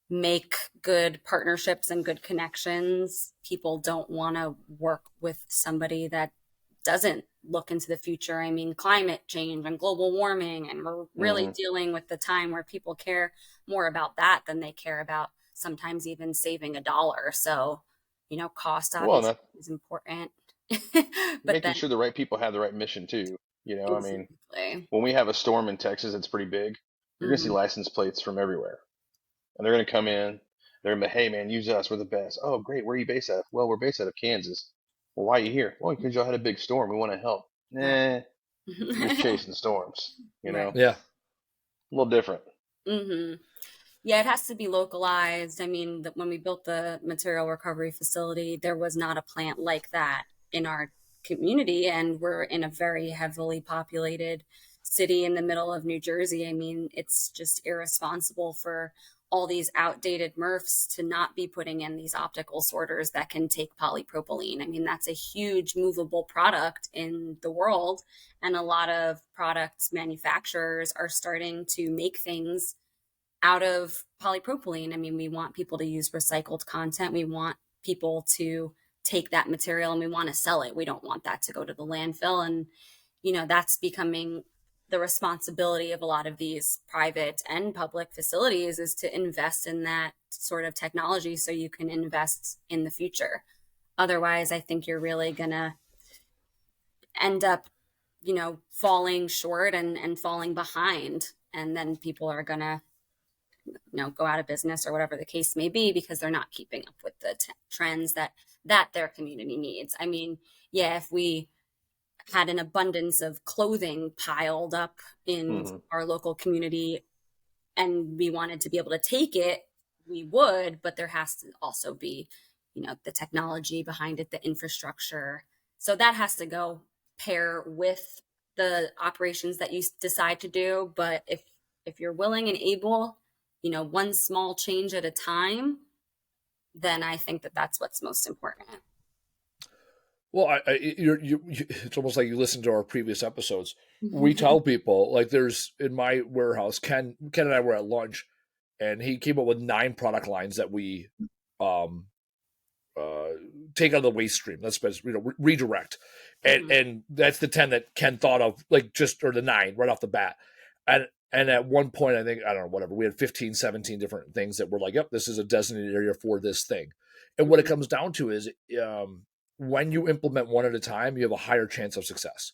make good partnerships and good connections, people don't want to work with somebody that doesn't look into the future. I mean, climate change and global warming, and we're really dealing with the time where people care more about that than they care about sometimes even saving $1. So, cost obviously is important. But making sure the right people have the right mission too. I mean, when we have a storm in Texas, it's pretty big. You're going to see license plates from everywhere. And they're going to come in. They're going to be, hey, man, use us. We're the best. Oh, great. Where are you based out of? Well, we're based out of Kansas. Well, why are you here? Well, because y'all had a big storm. We want to help. Nah, you're just chasing storms, Right. Yeah. A little different. Yeah, it has to be localized. I mean, when we built the material recovery facility, there was not a plant like that in our community, and we're in a very heavily populated city in the middle of New Jersey. I mean, it's just irresponsible for all these outdated MRFs to not be putting in these optical sorters that can take polypropylene. I mean, that's a huge movable product in the world, and a lot of products manufacturers are starting to make things out of polypropylene. I mean, we want people to use recycled content. We want people to take that material and we want to sell it. We don't want that to go to the landfill. And, that's becoming the responsibility of a lot of these private and public facilities, is to invest in that sort of technology so you can invest in the future. Otherwise, I think you're really going to end up, falling short and falling behind. And then people are going to, go out of business or whatever the case may be, because they're not keeping up with the trends that their community needs. I mean, yeah, if we had an abundance of clothing piled up in our local community and we wanted to be able to take it, we would, but there has to also be, the technology behind it, the infrastructure. So that has to go pair with the operations that you decide to do. But if you're willing and able, one small change at a time, then I think that that's what's most important. Well, it's almost like you listen to our previous episodes. We tell people, like, there's in my warehouse, Ken and I were at lunch, and he came up with 9 product lines that we take out of the waste stream. Let's redirect, and that's the 10 that Ken thought of, like, or the 9 right off the bat. And at one point, I think, I don't know, whatever, we had 15, 17 different things that were like, yep, this is a designated area for this thing. And what it comes down to is, when you implement one at a time, you have a higher chance of success.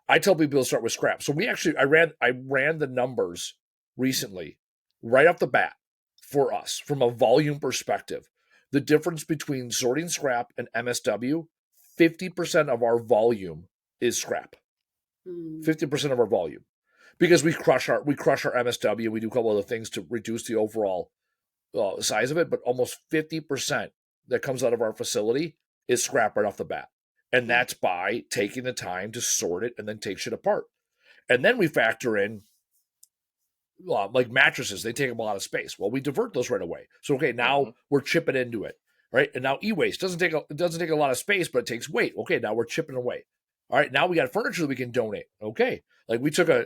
I tell people to start with scrap. So I ran the numbers recently, right off the bat, for us from a volume perspective. The difference between sorting scrap and MSW, 50% of our volume is scrap. 50% of our volume. Because we crush our MSW, we do a couple other things to reduce the overall size of it, but almost 50% that comes out of our facility is scrap right off the bat. And that's by taking the time to sort it and then take shit apart. And then we factor in like mattresses, they take up a lot of space. Well, we divert those right away. So, okay, now we're chipping into it, right? And now e-waste doesn't take a lot of space, but it takes weight. Okay, now we're chipping away. All right, now we got furniture that we can donate. Okay, like we took a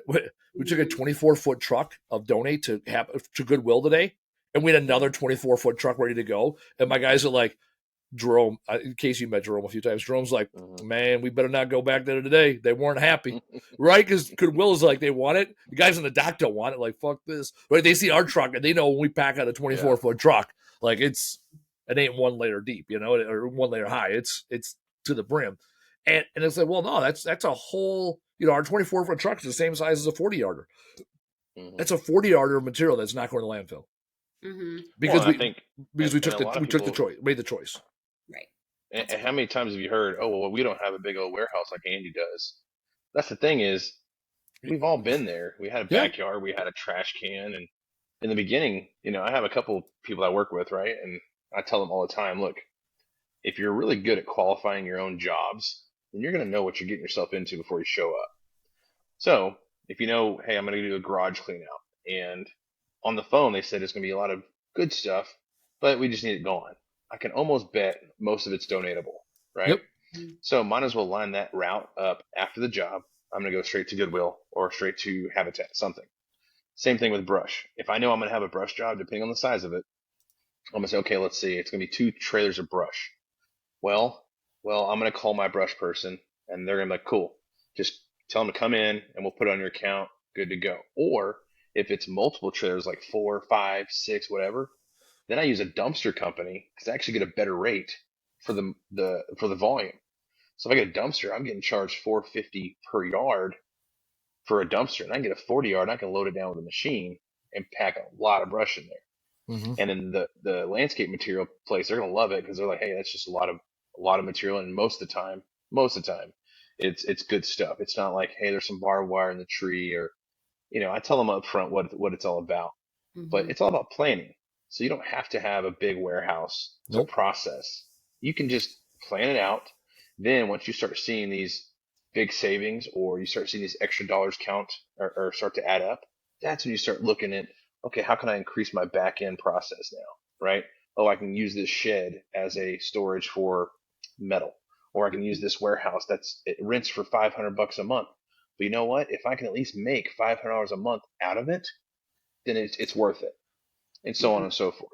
24-foot truck of donate to Goodwill today, and we had another 24-foot truck ready to go. And my guys are like, Jerome, in case you met Jerome a few times, Jerome's like, man, we better not go back there today. They weren't happy, right? Because Goodwill is like, they want it. The guys in the dock don't want it. Like, fuck this, right? They see our truck and they know when we pack out a 24-foot truck, like it ain't 1 layer deep, or 1 layer high. It's to the brim, and it's like, well, no, that's a whole, our 24-foot truck is the same size as a 40-yarder. That's a 40-yarder material that's not going to landfill. Because we took the choice, made the choice. Right. And how many times have you heard, oh, well, we don't have a big old warehouse like Andy does? That's the thing is, we've all been there. We had a backyard, we had a trash can, and in the beginning, I have a couple people I work with, right? And I tell them all the time, look, if you're really good at qualifying your own jobs, then you're going to know what you're getting yourself into before you show up. So if you know, hey, I'm going to do a garage clean out, and on the phone they said it's going to be a lot of good stuff, but we just need it gone, I can almost bet most of it's donatable, right? Yep. So might as well line that route up after the job. I'm going to go straight to Goodwill or straight to Habitat, something. Same thing with brush. If I know I'm going to have a brush job, depending on the size of it, I'm going to say, okay, let's see, it's going to be 2 trailers of brush. Well, I'm going to call my brush person, and they're going to be like, cool, just tell them to come in, and we'll put it on your account, good to go. Or if it's multiple trailers, like 4, 5, 6, whatever, then I use a dumpster company because I actually get a better rate for the volume. So if I get a dumpster, I'm getting charged $4.50 per yard for a dumpster, and I can get a 40-yard, and I can load it down with a machine and pack a lot of brush in there. And then the landscape material place, they're gonna love it because they're like, hey, that's just a lot of material, and most of the time, it's good stuff. It's not like, hey, there's some barbed wire in the tree, or I tell them up front what it's all about. But it's all about planning. So you don't have to have a big warehouse to process. You can just plan it out. Then once you start seeing these big savings, or you start seeing these extra dollars count or start to add up, that's when you start looking at, okay, how can I increase my back end process now, right? Oh, I can use this shed as a storage for metal, or I can use this warehouse it rents for $500 a month. But you know what? If I can at least make $500 a month out of it, then it's worth it. and so on and so forth.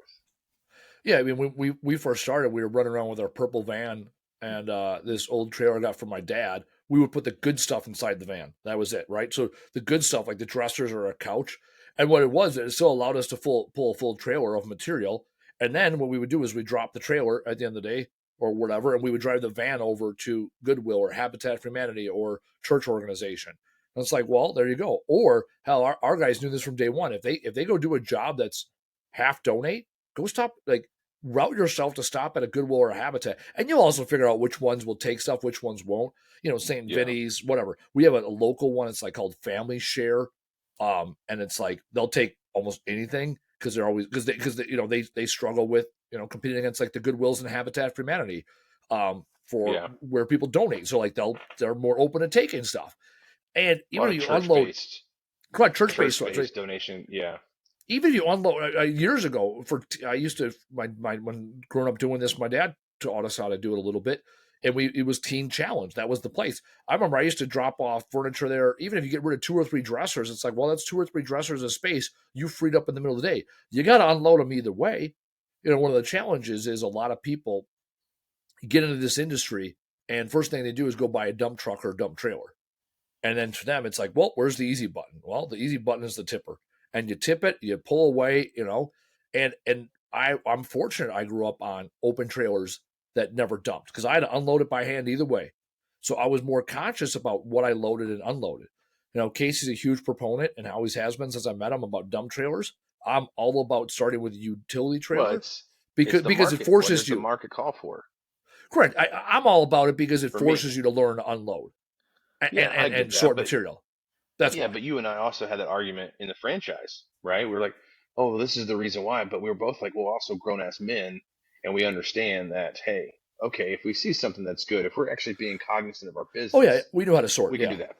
Yeah, I mean, when we first started, we were running around with our purple van and this old trailer I got from my dad. We would put the good stuff inside the van. That was it, right? So the good stuff, like the dressers or a couch, and what it was, it still allowed us to pull a full trailer of material. And then what we would do is we drop the trailer at the end of the day or whatever, and we would drive the van over to Goodwill or Habitat for Humanity or church organization. And it's like, well, there you go. Or hell, our guys knew this from day one. If they go do a job that's half donate, go stop, like, route yourself to stop at a Goodwill or a Habitat, and you'll also figure out which ones will take stuff, which ones won't. St. Yeah. Vinny's, whatever. We have a local one. It's like called Family Share, and it's like they'll take almost anything because they're always because they struggle with competing against like the Goodwills and Habitat for Humanity, for where people donate. So like they're more open to taking stuff, and even if you unload, correct, church-based donation, yeah. Even if you unload years ago, I used to when growing up doing this, my dad taught us how to do it a little bit, and it was Teen Challenge. That was the place. I remember I used to drop off furniture there. Even if you get rid of 2 or 3 dressers, it's like, well, that's 2 or 3 dressers of space you freed up in the middle of the day. You got to unload them either way. One of the challenges is a lot of people get into this industry, and first thing they do is go buy a dump truck or a dump trailer, and then for them, it's like, well, where's the easy button? Well, the easy button is the tipper. And you tip it, you pull away, and I'm fortunate I grew up on open trailers that never dumped because I had to unload it by hand either way. So I was more conscious about what I loaded and unloaded. Casey's a huge proponent and always has been since I met him about dump trailers. I'm all about starting with a utility trailer because it forces you. What does the market call for? Correct. I'm all about it because it forces you to learn to unload and sort material. That's but you and I also had that argument in the franchise, right? We were like, oh, this is the reason why. But we were both like, we're also grown ass men, and we understand that, hey, okay, if we see something that's good, if we're actually being cognizant of our business, we know how to sort. We can do that.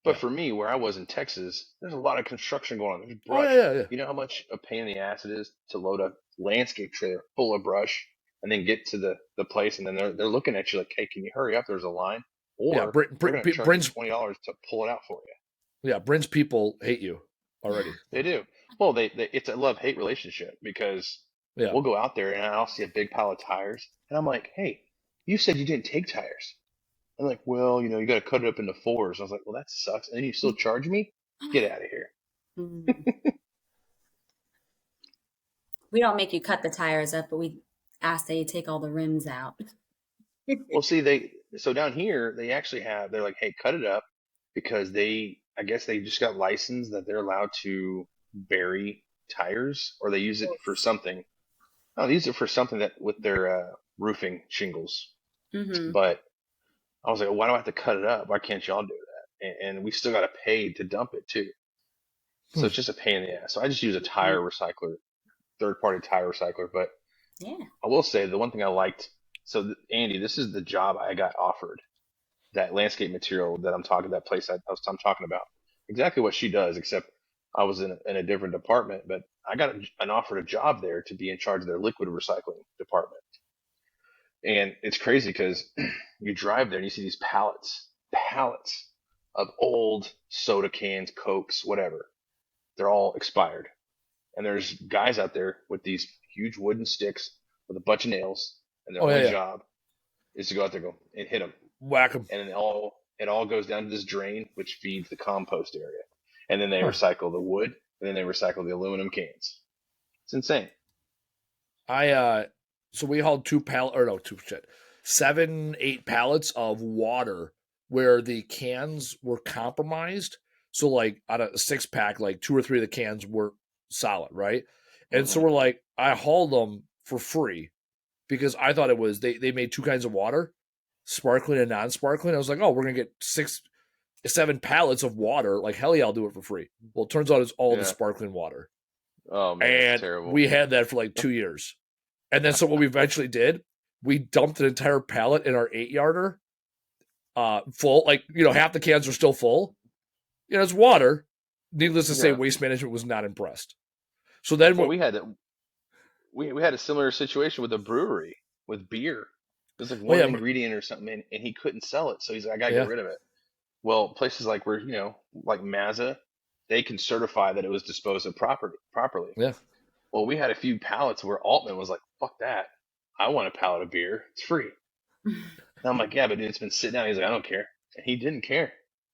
But for me, where I was in Texas, there's a lot of construction going on. There's brush. You know how much a pain in the ass it is to load a landscape trailer full of brush and then get to the place, and then they're looking at you like, hey, can you hurry up? There's a line. Or we're going to charge you $20 to pull it out for you. Yeah, Brynn's people hate you already. They do. Well, it's a love-hate relationship because we'll go out there and I'll see a big pile of tires, and I'm like, hey, you said you didn't take tires. I'm like, well, you got to cut it up into 4s. I was like, well, that sucks. And then you still charge me? Get out of here. We don't make you cut the tires up, but we ask that you take all the rims out. Well, see, so down here, they're like, hey, cut it up because I guess they just got licensed that they're allowed to bury tires, or they use it for something. No, they use it for something that with their roofing shingles. Mm-hmm. But I was like, why do I have to cut it up? Why can't y'all do that? And we still got to pay to dump it too. So it's just a pain in the ass. So I just use a tire recycler, third-party tire recycler. But I will say the one thing I liked. So Andy, this is the job I got offered. That landscape material that I'm talking, that place I'm talking about, exactly what she does, except I was in a different department, but I got an offered a job there to be in charge of their liquid recycling department. And it's crazy because you drive there and you see these pallets of old soda cans, Cokes, whatever. They're all expired. And there's guys out there with these huge wooden sticks with a bunch of nails, and their only job is to go out there and hit them. Whack them. And then it all goes down to this drain, which feeds the compost area. And then they recycle the wood, and then they recycle the aluminum cans. It's insane. So we hauled 7, 8 pallets of water where the cans were compromised. So like out of a 6-pack, like 2 or 3 of the cans were solid, right? And so we're like, I hauled them for free because I thought it was they made 2 kinds of water, sparkling and non-sparkling. I was like, oh, we're gonna get 7 pallets of water. Like, hell yeah, I'll do it for free. Well, it turns out it's all the sparkling water. Oh man, and terrible. We had that for like 2 years. And then so what we eventually did, we dumped an entire pallet in our 8-yarder, full. Like, half the cans are still full. It's water. Needless to say, Waste Management was not impressed. So then we had a similar situation with a brewery with beer. There's like one ingredient or something, and he couldn't sell it, so he's like, I gotta get rid of it. Well, places like like Mazza, they can certify that it was disposed of properly. Yeah. Well, we had a few pallets where Altman was like, "Fuck that! I want a pallet of beer. It's free." And I'm like, "Yeah, but dude, it's been sitting out." He's like, "I don't care," and he didn't care.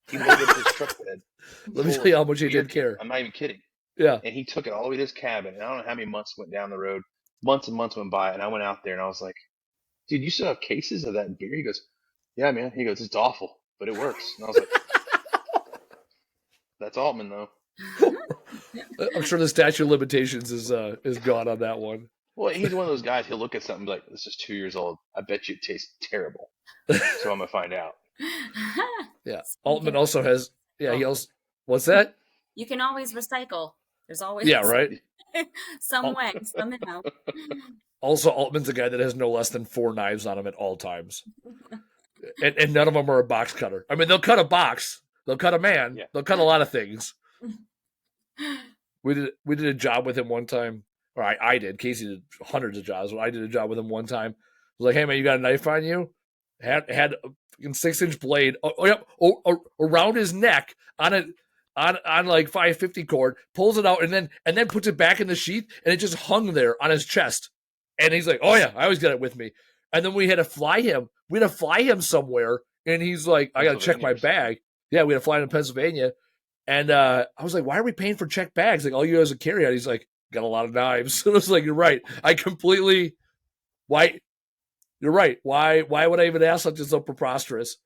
He loaded up his truck bed Let me full tell you of how much he beer did cans. care. I'm not even kidding. Yeah. And he took it all the way to his cabin. And I don't know how many months went down the road. Months and months went by, and I went out there and I was like, "Dude, you still have cases of that beer?" He goes, "Yeah, man." He goes, "It's awful, but it works." And I was like, "That's Altman, though." I'm sure the statute of limitations is gone on that one. Well, he's one of those guys. He'll look at something and be like, "This is 2 years old. I bet you it tastes terrible." So I'm gonna find out. Yeah. Altman also has. Yeah. He also. What's that? You can always recycle. There's always Yeah. Right. some way, somehow. Also, Altman's a guy that has no less than 4 knives on him at all times, and none of them are a box cutter. I mean, they'll cut a box, they'll cut a man, Yeah. they'll cut a lot of things. We did a job with him one time, or I did. Casey did hundreds of jobs, but I did a job with him one time. I was like, "Hey man, you got a knife on you?" Had a 6-inch blade. Around his neck on like 550 cord. Pulls it out and then puts it back in the sheath, and it just hung there on his chest. And he's like, "Oh yeah, I always got it with me." And then we had to fly him. We had to fly him somewhere, and he's like, "I got to check my bag." Yeah, we had to fly him to Pennsylvania. And I was like, "Why are we paying for checked bags? Like, all you do is a carry out." He's like, "Got a lot of knives." And I was like, "You're right. Why? You're right. Why would I even ask something so preposterous?"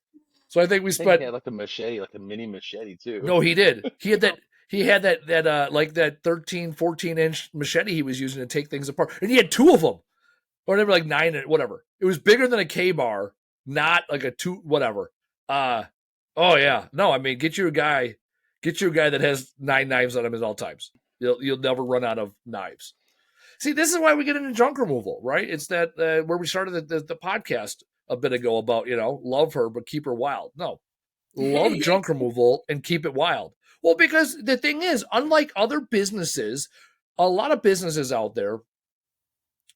So I think we I think spent. he had like a machete, like a mini machete too. No, he did. He had that. He had that like that 13, 14-inch machete he was using to take things apart. And he had 2 of them. Or they were like 9, whatever. It was bigger than a K-bar, not like a 2, whatever. Oh yeah. No, I mean, get you a guy that has 9 knives on him at all times. You'll never run out of knives. See, this is why we get into junk removal, right? It's that where we started the podcast a bit ago about, love her, but keep her wild. No, love junk removal and keep it wild. Well, because the thing is, unlike other businesses, a lot of businesses out there,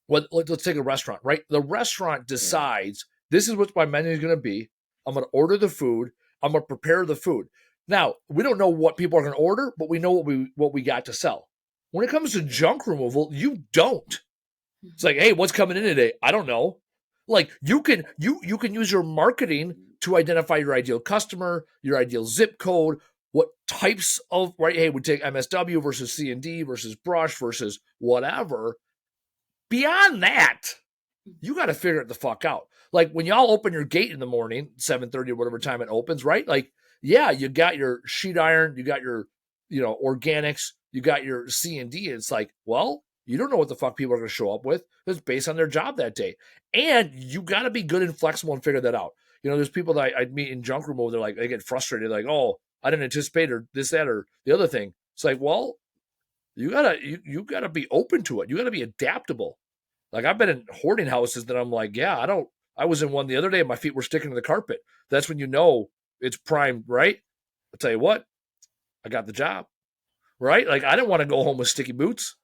let's take a restaurant, right? The restaurant decides this is what my menu is going to be. I'm going to order the food. I'm going to prepare the food. Now, we don't know what people are going to order, but we know what we got to sell. When it comes to junk removal, you don't. It's like, hey, what's coming in today? I don't know. Like you can use your marketing to identify your ideal customer, your ideal zip code, what types of, right? Hey, we take MSW versus C&D versus brush versus whatever. Beyond that, you got to figure it the fuck out. Like when y'all open your gate in the morning, 7:30 or whatever time it opens, right? Like, yeah, you got your sheet iron, you got your, organics, you got your C&D. It's like, well, you don't know what the fuck people are going to show up with. It's based on their job that day. And you got to be good and flexible and figure that out. There's people that I'd meet in junk removal. They're like, they get frustrated. Like, oh, I didn't anticipate or this, that, or the other thing. It's like, well, you gotta be open to it. You gotta be adaptable. Like I've been in hoarding houses that I'm like, yeah, I was in one the other day and my feet were sticking to the carpet. That's when you know it's prime, right? I'll tell you what, I got the job. Right? Like I didn't want to go home with sticky boots.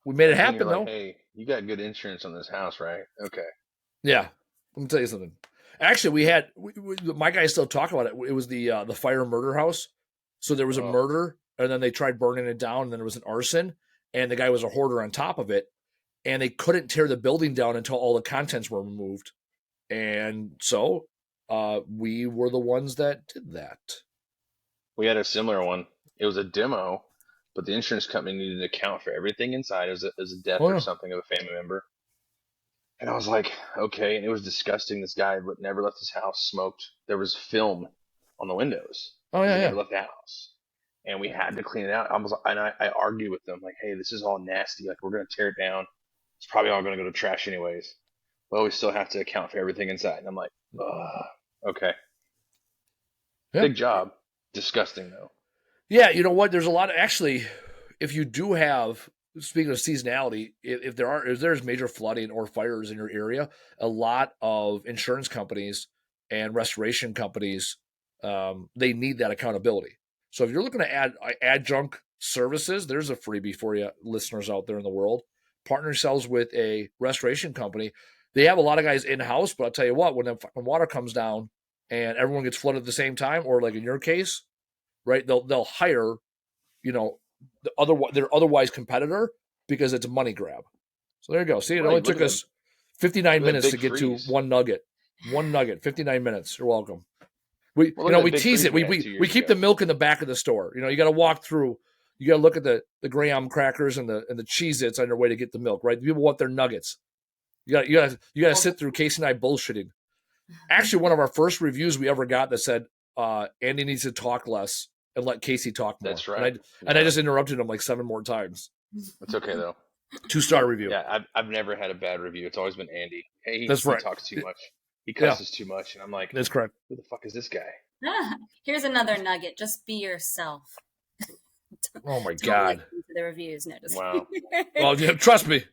We made it That's when happen you're like, though. "Hey, you got good insurance on this house, right?" Okay. Yeah. Let me tell you something. Actually, we had my guys still talk about it. It was the fire murder house. So there was a Oh, murder, and then they tried burning it down, and then there was an arson, and the guy was a hoarder on top of it, and they couldn't tear the building down until all the contents were removed. And so we were the ones that did that. we had a similar one. It was a demo, but the insurance company needed to account for everything inside. It was a death Oh, or yeah. something of a family member. And I was like, okay. And it was disgusting. This guy never left his house, smoked. There was film on the windows Oh, because yeah, he yeah. never left the house. And we had to clean it out. I argued with them, like, hey, this is all nasty. Like, we're going to tear it down. It's probably all going to go to trash anyways. Well, we still have to account for everything inside. And I'm like, okay. Yeah. Big job. Disgusting, though. Yeah, you know what? There's a lot of actually, if you do have, speaking of seasonality, if there's major flooding or fires in your area, a lot of insurance companies and restoration companies, they need that accountability. So if you're looking to add adjunct services, there's a freebie for you, listeners out there in the world. Partner yourselves with a restoration company. They have a lot of guys in house, but I'll tell you what, when the fucking water comes down and everyone gets flooded at the same time, or like in your case, right? They'll hire, their otherwise competitor because it's a money grab. So there you go. See, it Right, only look took at us 59 look at that minutes to big get freeze. to one nugget. 59 minutes. You're welcome. We Well, look at that we big tease freeze it. we had 2 We years keep ago. the milk in the back of the store. You got to walk through. You got to look at the graham crackers and the Cheez-Its on your way to get the milk. Right? People want their nuggets. You got to sit through Casey and I bullshitting. Actually, one of our first reviews we ever got that said Andy needs to talk less and let Casey talk more. That's right. And I just interrupted him like 7 more times. It's okay though. 2-star review. Yeah, I've never had a bad review. It's always been Andy. Hey, That's right. He talks too much. He cusses too much, and I'm like, that's correct. Who the fuck is this guy? Here's another nugget. Just be yourself. Oh my Don't God. listen to the reviews. No, just Wow. Well, trust me.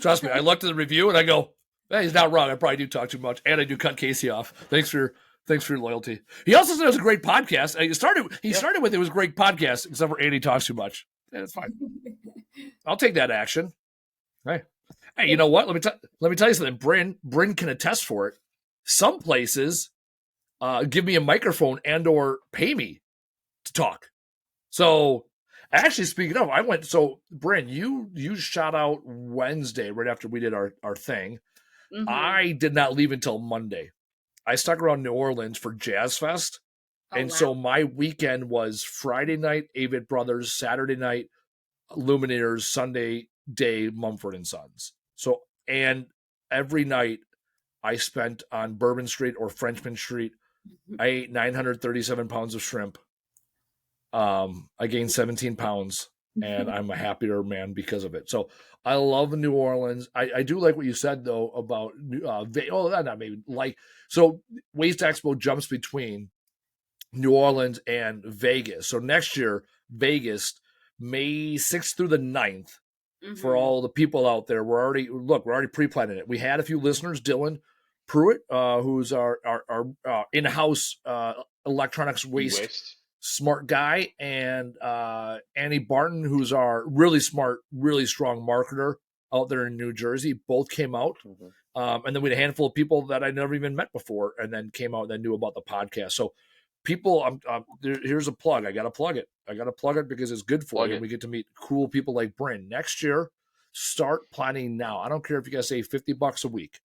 I looked at the review and I go, hey, he's not wrong. I probably do talk too much, and I do cut Casey off. Thanks for your loyalty. He also said it was a great podcast. He started with it was a great podcast, except for Andy talks too much. Yeah, that's fine. I'll take that action. Hey, you know what? Let me tell you something. Brynn can attest for it. Some places give me a microphone and or pay me to talk. So actually, speaking of, Brynn, you shot out Wednesday right after we did our thing. Mhm. I did not leave until Monday. I stuck around New Orleans for Jazz Fest. So my weekend was Friday night, Avett Brothers, Saturday night, Lumineers, Sunday day, Mumford and Sons. So, and every night I spent on Bourbon Street or Frenchman Street. I ate 937 pounds of shrimp. I gained 17 pounds, and I'm a happier man because of it. So I love New Orleans. I do like what you said though about so Waste Expo jumps between New Orleans and Vegas. So next year, Vegas, May 6th through the 9th. For all the people out there, we're already pre-planning it. We had a few listeners, Dylan Pruitt, who's our in-house electronics waste smart guy, and Annie Barton, who's our really smart, really strong marketer out there in New Jersey. Both came out. And then we had a handful of people that I never even met before, and then came out and then knew about the podcast. So people, here's a plug. I got to plug it because it's good for you. And we get to meet cool people like Brynn. Next year, start planning now. I don't care if you guys say $50 a week.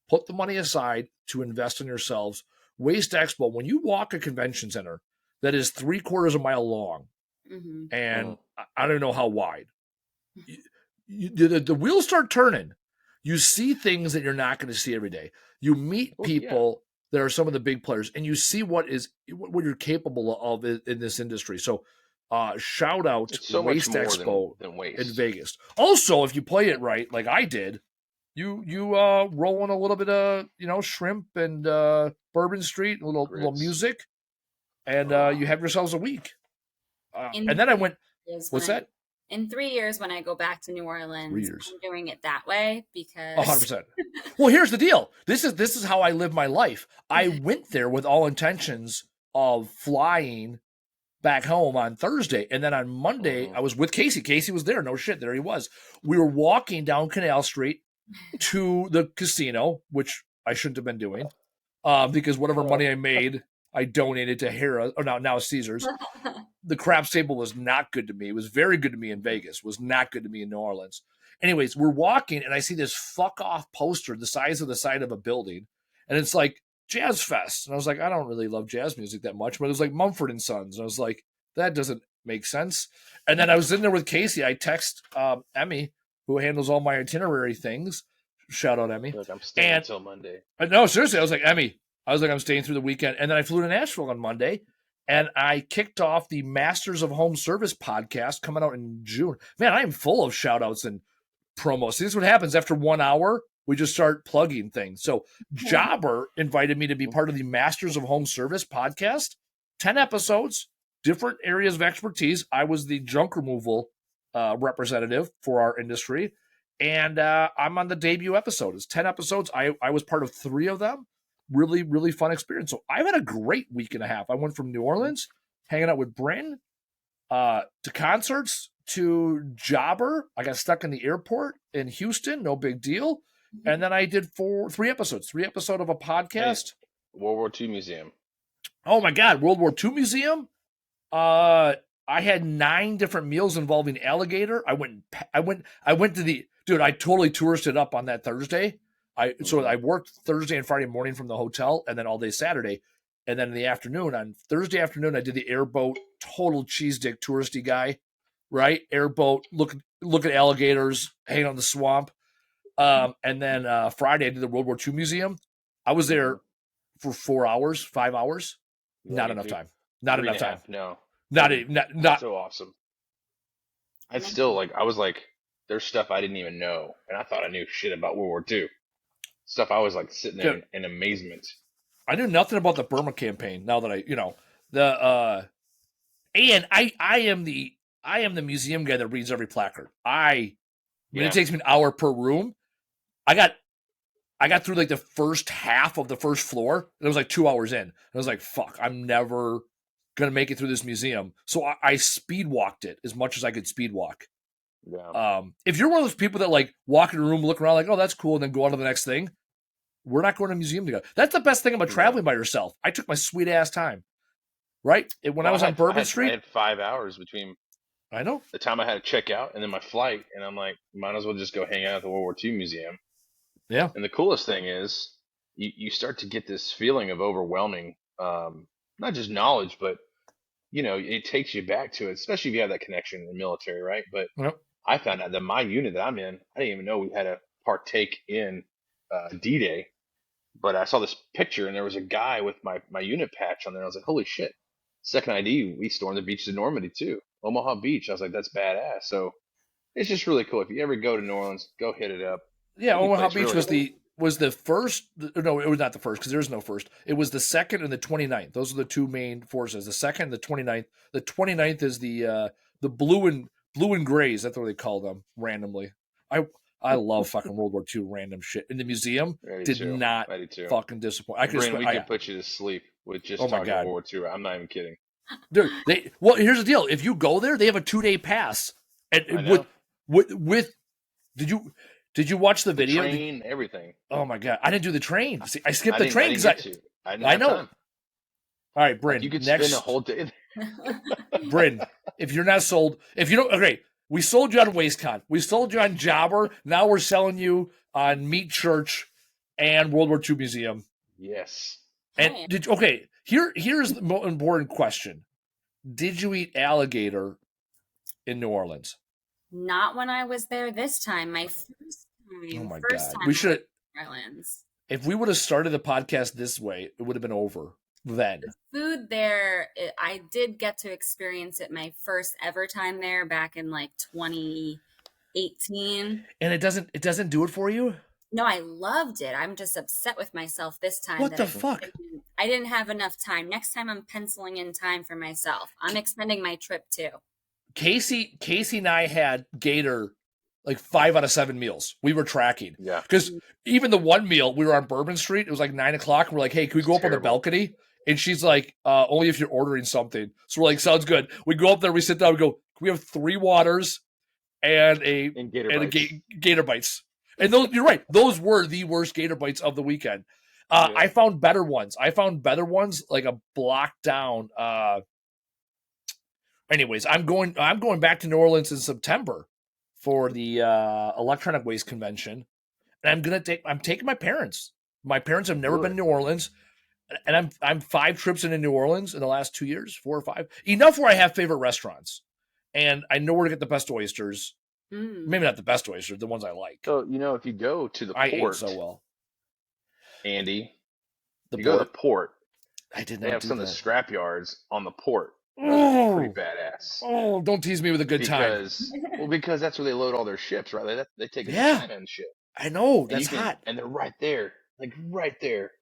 Put the money aside to invest in yourselves. Waste Expo, when you walk a convention center that is 3/4 of a mile long and I don't know how wide, the wheels start turning. You see things that you're not going to see every day. You meet people that are some of the big players, and you see what you're capable of in this industry. So shout out Waste Expo in Vegas. Also, if you play it right, like I did, you roll in a little bit of shrimp and Bourbon Street, a little music, and you have yourselves a week. And then I went. What's that? In 3 years, when I go back to New Orleans, I'm doing it that way because 100%. Well, here's the deal. This is how I live my life. I went there with all intentions of flying back home on Thursday, and then on Monday I was with Casey. Casey was there. No shit, there he was. We were walking down Canal Street to the casino, which I shouldn't have been doing, because whatever money I made, I donated to Hera, or now Caesars. The craps table was not good to me. It was very good to me in Vegas. Was not good to me in New Orleans. Anyways, we're walking, and I see this fuck off poster the size of the side of a building, and it's like Jazz Fest. And I was like, I don't really love jazz music that much, but it was like Mumford and Sons. And I was like, that doesn't make sense. And then I was in there with Casey. I text Emmy, who handles all my itinerary things. Shout out Emmy. Look, I'm staying until Monday. No, seriously, I was like, Emmy. I'm staying through the weekend. And then I flew to Nashville on Monday. And I kicked off the Masters of Home Service podcast coming out in June. Man, I am full of shout outs and promos. See, this is what happens after 1 hour. We just start plugging things. So Jobber invited me to be part of the Masters of Home Service podcast. 10 episodes, different areas of expertise. I was the junk removal representative for our industry. And I'm on the debut episode. It's 10 episodes. I was part of 3 of them. Really, really fun experience. So I've had a great week and a half. I went from New Orleans, hanging out with Brynn, to concerts, to Jobber. I got stuck in the airport in Houston. No big deal. And then I did 3 episodes of a podcast. World War II Museum. Oh my God. World War II Museum. I had 9 different meals involving alligator. I went to the dude. I totally touristed up on that Thursday. So I worked Thursday and Friday morning from the hotel, and then all day Saturday, and then in the afternoon on Thursday afternoon I did the airboat. Total cheese dick touristy guy, right? Airboat. Look at alligators hanging on the swamp. And then Friday I did the World War II museum. I was there for 4 hours, 5 hours. Not enough time. Not enough time. No. Not So awesome. I still I was like, there's stuff I didn't even know, and I thought I knew shit about World War II. Stuff I was like sitting there in amazement. I knew nothing about the Burma campaign. Now that and I am the museum guy that reads every placard. It takes me an hour per room. I got through like the first half of the first floor. It was like 2 hours in. I was like, fuck, I'm never gonna make it through this museum. So I speed walked it as much as I could speed walk. Yeah. If you're one of those people that like walk in a room, look around like, oh, that's cool, and then go on to the next thing, we're not going to a museum together. That's the best thing about traveling by yourself. I took my sweet ass time. Right? When I was on Bourbon Street. I had 5 hours between the time I had to check out and then my flight, and I'm like, might as well just go hang out at the World War II Museum. Yeah. And the coolest thing is you start to get this feeling of overwhelming, not just knowledge, but it takes you back to it, especially if you have that connection in the military, right? But I found out that my unit that I'm in, I didn't even know we had to partake in D-Day, but I saw this picture and there was a guy with my unit patch on there. I was like, holy shit. Second ID, we stormed the beaches of Normandy too. Omaha Beach. I was like, that's badass. So it's just really cool. If you ever go to New Orleans, go hit it up. Yeah, Omaha Beach was the first. No, it was not the first because there's no first. It was the second and the 29th. Those are the two main forces. The second and the 29th. The 29th is the blue and grays. That's what they call them randomly. I love fucking World War II random shit. In the museum, did not fucking disappoint. We could put you to sleep with just talking about World War II. I'm not even kidding. Dude, here's the deal. If you go there, they have a 2-day pass. And with did you watch the video? The train, everything. Oh my god, I didn't do the train. See, I skipped the train because I know. Time. All right, Brynn. You could spend a whole day. Brynn, if you're not sold, if you don't, okay, we sold you on WasteCon. We sold you on Jobber. Now we're selling you on Meat Church and World War II Museum. Yes. And here's the most important question: did you eat alligator in New Orleans? Not when I was there this time. My first time. Oh my god! We should. Islands. If we would have started the podcast this way, it would have been over then. The food there, I did get to experience it my first ever time there back in like 2018. And it doesn't do it for you? No, I loved it. I'm just upset with myself this time. What the fuck? I didn't have enough time. Next time I'm penciling in time for myself. I'm extending my trip too. Casey and I had gator like 5 out of 7 meals. We were tracking. Yeah. Because even the one meal, we were on Bourbon Street. It was like 9 o'clock. We're like, hey, can we go up on the balcony? And she's like, only if you're ordering something. So we're like, sounds good. We go up there, we sit down, we go, can we have 3 waters and gator bites? And those, you're right. Those were the worst gator bites of the weekend. I found better ones. Like a block down. Anyways, I'm going back to New Orleans in September for the electronic waste convention, and I'm taking my parents. My parents have never been to New Orleans, and I'm 5 trips into New Orleans in the last 2 years, 4 or 5. Enough where I have favorite restaurants, and I know where to get the best oysters. Maybe not the best oysters, the ones I like. So if you go to the port, I ate so well, Andy. Go to the port. I did not. They have some of the scrap yards on the port. Oh, pretty badass. Oh, don't tease me with a good time. Because that's where they load all their ships, right? They take a China and shit. I know, that's hot. And they're right there. Like right there.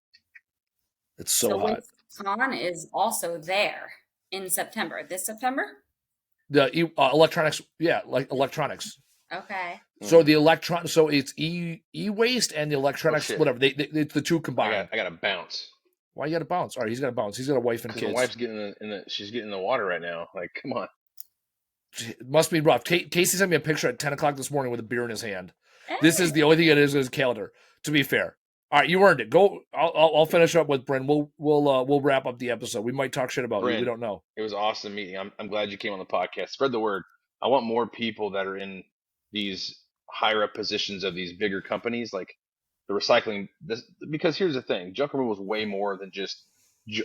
It's so hot. Con is also there in September. This September? The electronics, like electronics. Okay. So so it's e-waste and the electronics, whatever. It's the two combined. I got to bounce. Why you got to bounce? All right, he's got to bounce. He's got a wife and kids. My wife's getting she's getting in the water right now. Like, come on. It must be rough. Casey sent me a picture at 10 o'clock this morning with a beer in his hand. Hey. This is the only thing it is in his calendar, to be fair. All right, you earned it. Go. I'll finish up with Brynn. We'll wrap up the episode. We might talk shit about you. We Brynn, don't know. it was awesome meeting. I'm glad you came on the podcast. Spread the word. I want more people that are in these higher up positions of these bigger companies, like the recycling. This because here's the thing: junk removal is way more than just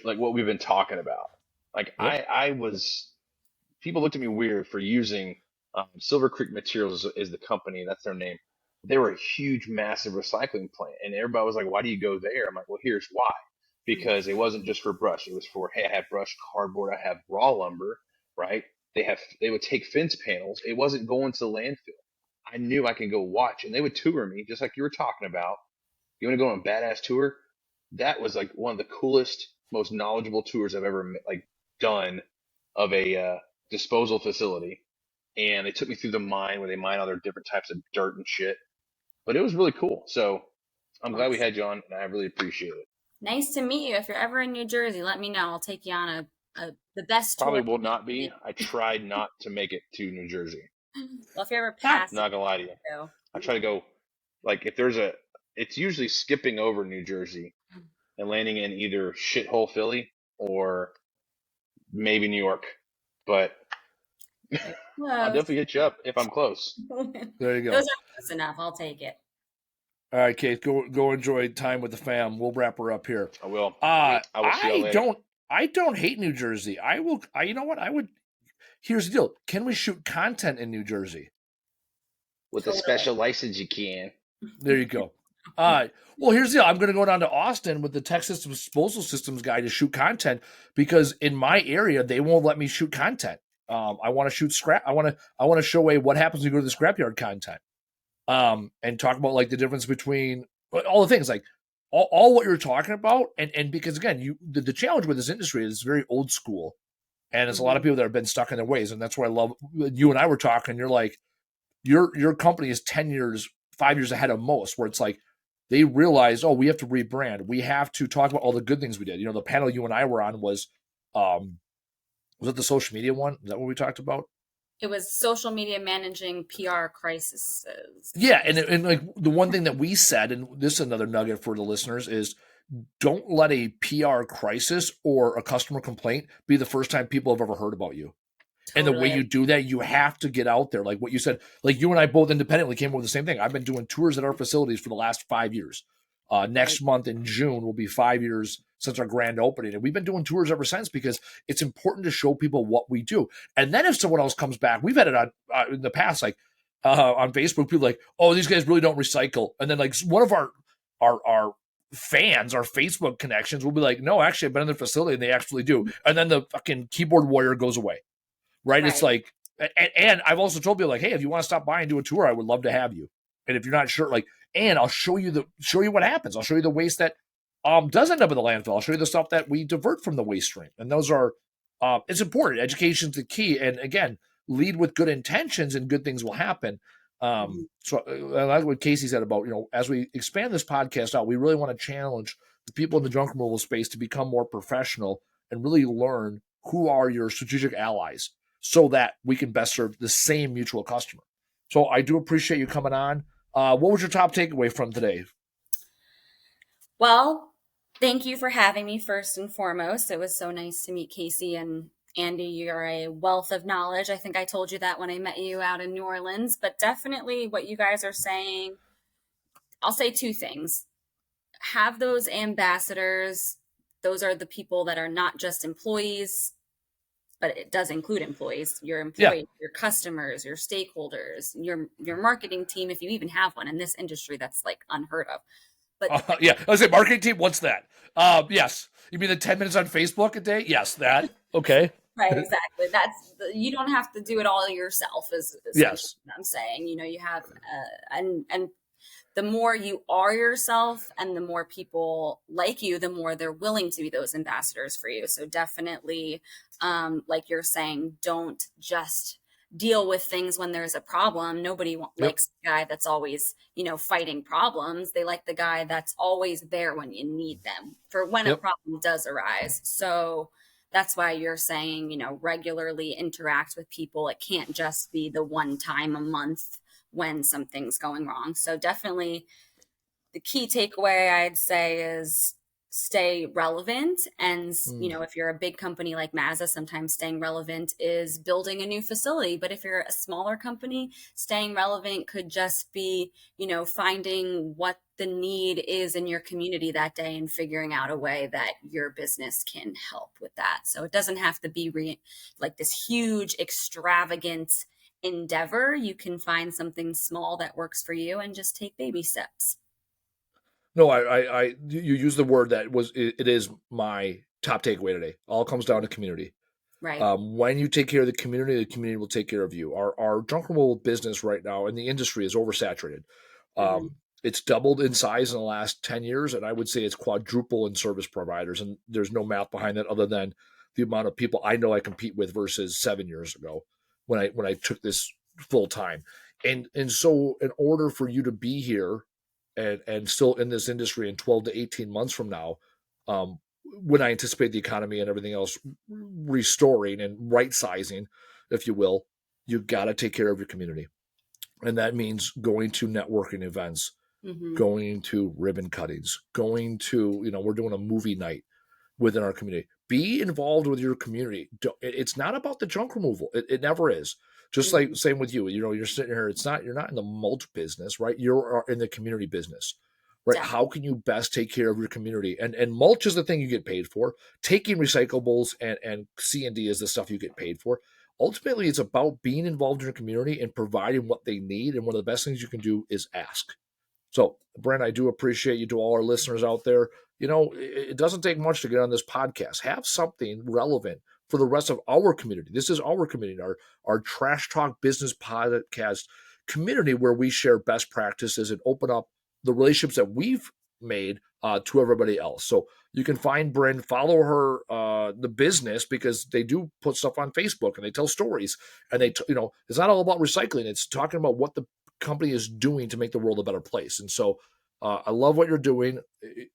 like what we've been talking about. Like Yep. I was people looked at me weird for using Silver Creek Materials is the company, that's their name. They were a huge, massive recycling plant, and everybody was like, "Why do you go there?" I'm like, "Well, here's why. Because it wasn't just for brush. It was for, hey, I have brush, cardboard, I have raw lumber, right? They would take fence panels. It wasn't going to the landfill. I knew I could go watch, and they would tour me just like you were talking about. You want to go on a badass tour? That was like one of the coolest, most knowledgeable tours I've ever like done of a disposal facility, and they took me through the mine where they mine all their different types of dirt and shit. But it was really cool. So I'm glad we had you on, and I really appreciate it. Nice to meet you. If you're ever in New Jersey, let me know. I'll take you on the best Probably tour. will not be. I tried not to make it to New Jersey. Well, if you ever pass, Not gonna lie to you. I try to go, like, if there's it's usually skipping over New Jersey and landing in either shithole Philly or maybe New York. But I'll definitely hit you up if I'm close. There you go. Those are close enough. I'll take it. All right, Kate, go enjoy time with the fam. We'll wrap her up here. I will. I will see you later. I don't hate New Jersey. You know what? Here's the deal. Can we shoot content in New Jersey? With a special license, you can. There you go. Well, here's the deal. I'm going to go down to Austin with the Texas Disposal Systems guy to shoot content because in my area, they won't let me shoot content. I want to shoot scrap. I want to show what happens when you go to the scrapyard content. And talk about like the difference between all the things like all what you're talking about. And because again, the challenge with this industry is it's very old school and there's a lot of people that have been stuck in their ways. And that's why I love you and I were talking. You're like, your company is 10 years, 5 years ahead of most, where it's like, they realized, oh, we have to rebrand. We have to talk about all the good things we did. You know, the panel you and I were on was it the social media one? Is that what we talked about? It was social media managing PR crises. Yeah, and like the one thing that we said, and this is another nugget for the listeners, is don't let a PR crisis or a customer complaint be the first time people have ever heard about you. Totally. And the way you do that, you have to get out there. Like what you said, like you and I both independently came up with the same thing. I've been doing tours at our facilities for the last 5 years. Next month in June will be 5 years since our grand opening. And we've been doing tours ever since because it's important to show people what we do. And then if someone else comes back, we've had it on in the past, like on Facebook, people like, oh, these guys really don't recycle. And then like one of our fans, our Facebook connections will be like, no, actually I've been in their facility and they actually do. And then the fucking keyboard warrior goes away. Right? It's like, and I've also told people like, hey, if you want to stop by and do a tour, I would love to have you. And if you're not sure, like, and I'll show you what happens. I'll show you the waste that does end up in the landfill. I'll show you the stuff that we divert from the waste stream. And those are, it's important. Education's the key. And again, lead with good intentions and good things will happen. So I like what Casey said about, you know, as we expand this podcast out, we really want to challenge the people in the junk removal space to become more professional and really learn who are your strategic allies so that we can best serve the same mutual customer. So I do appreciate you coming on. What was your top takeaway from today? Well, thank you for having me first and foremost. It was so nice to meet Casey and Andy. You're a wealth of knowledge. I think I told you that when I met you out in New Orleans, but definitely what you guys are saying, I'll say two things. Have those ambassadors. Those are the people that are not just employees, but it does include employees, your employees, your customers, your stakeholders, your marketing team, if you even have one in this industry, that's like unheard of. But I was say marketing team. What's that? Yes. You mean the 10 minutes on Facebook a day? Yes, that. Okay. Right, exactly. You don't have to do it all yourself. Is yes. What I'm saying. You know, you have and the more you are yourself and the more people like you, the more they're willing to be those ambassadors for you. So definitely, like you're saying, don't just deal with things when there's a problem. Nobody likes the guy that's always, you know, fighting problems. They like the guy that's always there when you need them for when a problem does arise. So that's why you're saying, you know, regularly interact with people. It can't just be the one time a month when something's going wrong. So definitely the key takeaway I'd say is stay relevant. And, if you're a big company like Mazda, sometimes staying relevant is building a new facility. But if you're a smaller company, staying relevant could just be, finding what the need is in your community that day and figuring out a way that your business can help with that. So it doesn't have to be like this huge, extravagant endeavor. You can find something small that works for you and just take baby steps. No, you use the word that it is my top takeaway today. All comes down to community. Right. When you take care of the community will take care of you. Our junk removal business right now in the industry is oversaturated. It's doubled in size in the last 10 years, and I would say it's quadruple in service providers. And there's no math behind that other than the amount of people I know I compete with versus 7 years ago when I took this full time. And so in order for you to be here and still in this industry in 12 to 18 months from now, when I anticipate the economy and everything else restoring and right sizing, if you will, you got to take care of your community. And that means going to networking events, going to ribbon cuttings, going to, we're doing a movie night within our community. Be involved with your community. It's not about the junk removal. It never is. Just like same with you, you're sitting here. You're not in the mulch business, right? You're in the community business, right? Yeah. How can you best take care of your community? And mulch is the thing you get paid for. Taking recyclables and C&D is the stuff you get paid for. Ultimately, it's about being involved in your community and providing what they need. And one of the best things you can do is ask. So, Brynn, I do appreciate you to all our listeners out there. It doesn't take much to get on this podcast. Have something relevant for the rest of our community. This is our community, our Trash Talk Business Podcast community, where we share best practices and open up the relationships that we've made to everybody else. So you can find Brynn, follow her, the business, because they do put stuff on Facebook and they tell stories. And it's not all about recycling. It's talking about what the company is doing to make the world a better place. And so I love what you're doing.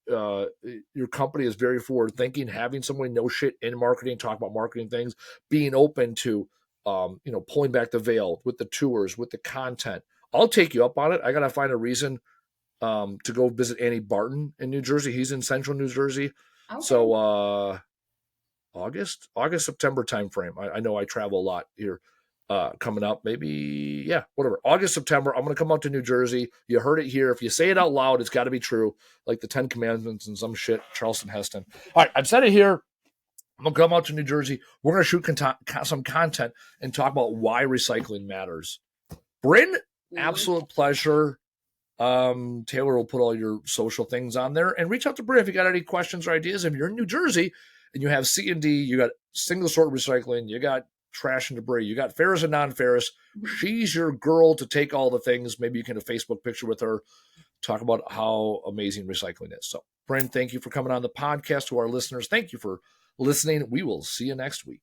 Your company is very forward thinking, having someone know shit in marketing, talk about marketing things, being open to, pulling back the veil with the tours, with the content. I'll take you up on it. I got to find a reason to go visit Annie Barton in New Jersey. He's in central New Jersey. Okay. So August, September timeframe. I know I travel a lot here. Coming up, maybe, whatever. August, September, I'm going to come out to New Jersey. You heard it here. If you say it out loud, it's got to be true, like the 10 Commandments and some shit, Charleston Heston. All right, I've said it here. I'm going to come out to New Jersey. We're going to shoot some content and talk about why recycling matters. Brynn, absolute pleasure. Taylor will put all your social things on there, and reach out to Brynn if you got any questions or ideas. If you're in New Jersey and you have C&D, you got single sort recycling, you got trash and debris, you got ferrous and non-ferrous, she's your girl to take all the things. Maybe you can have a Facebook picture with her, talk about how amazing recycling is. So, Brynn, thank you for coming on the podcast. To our listeners, thank you for listening. We will see you next week.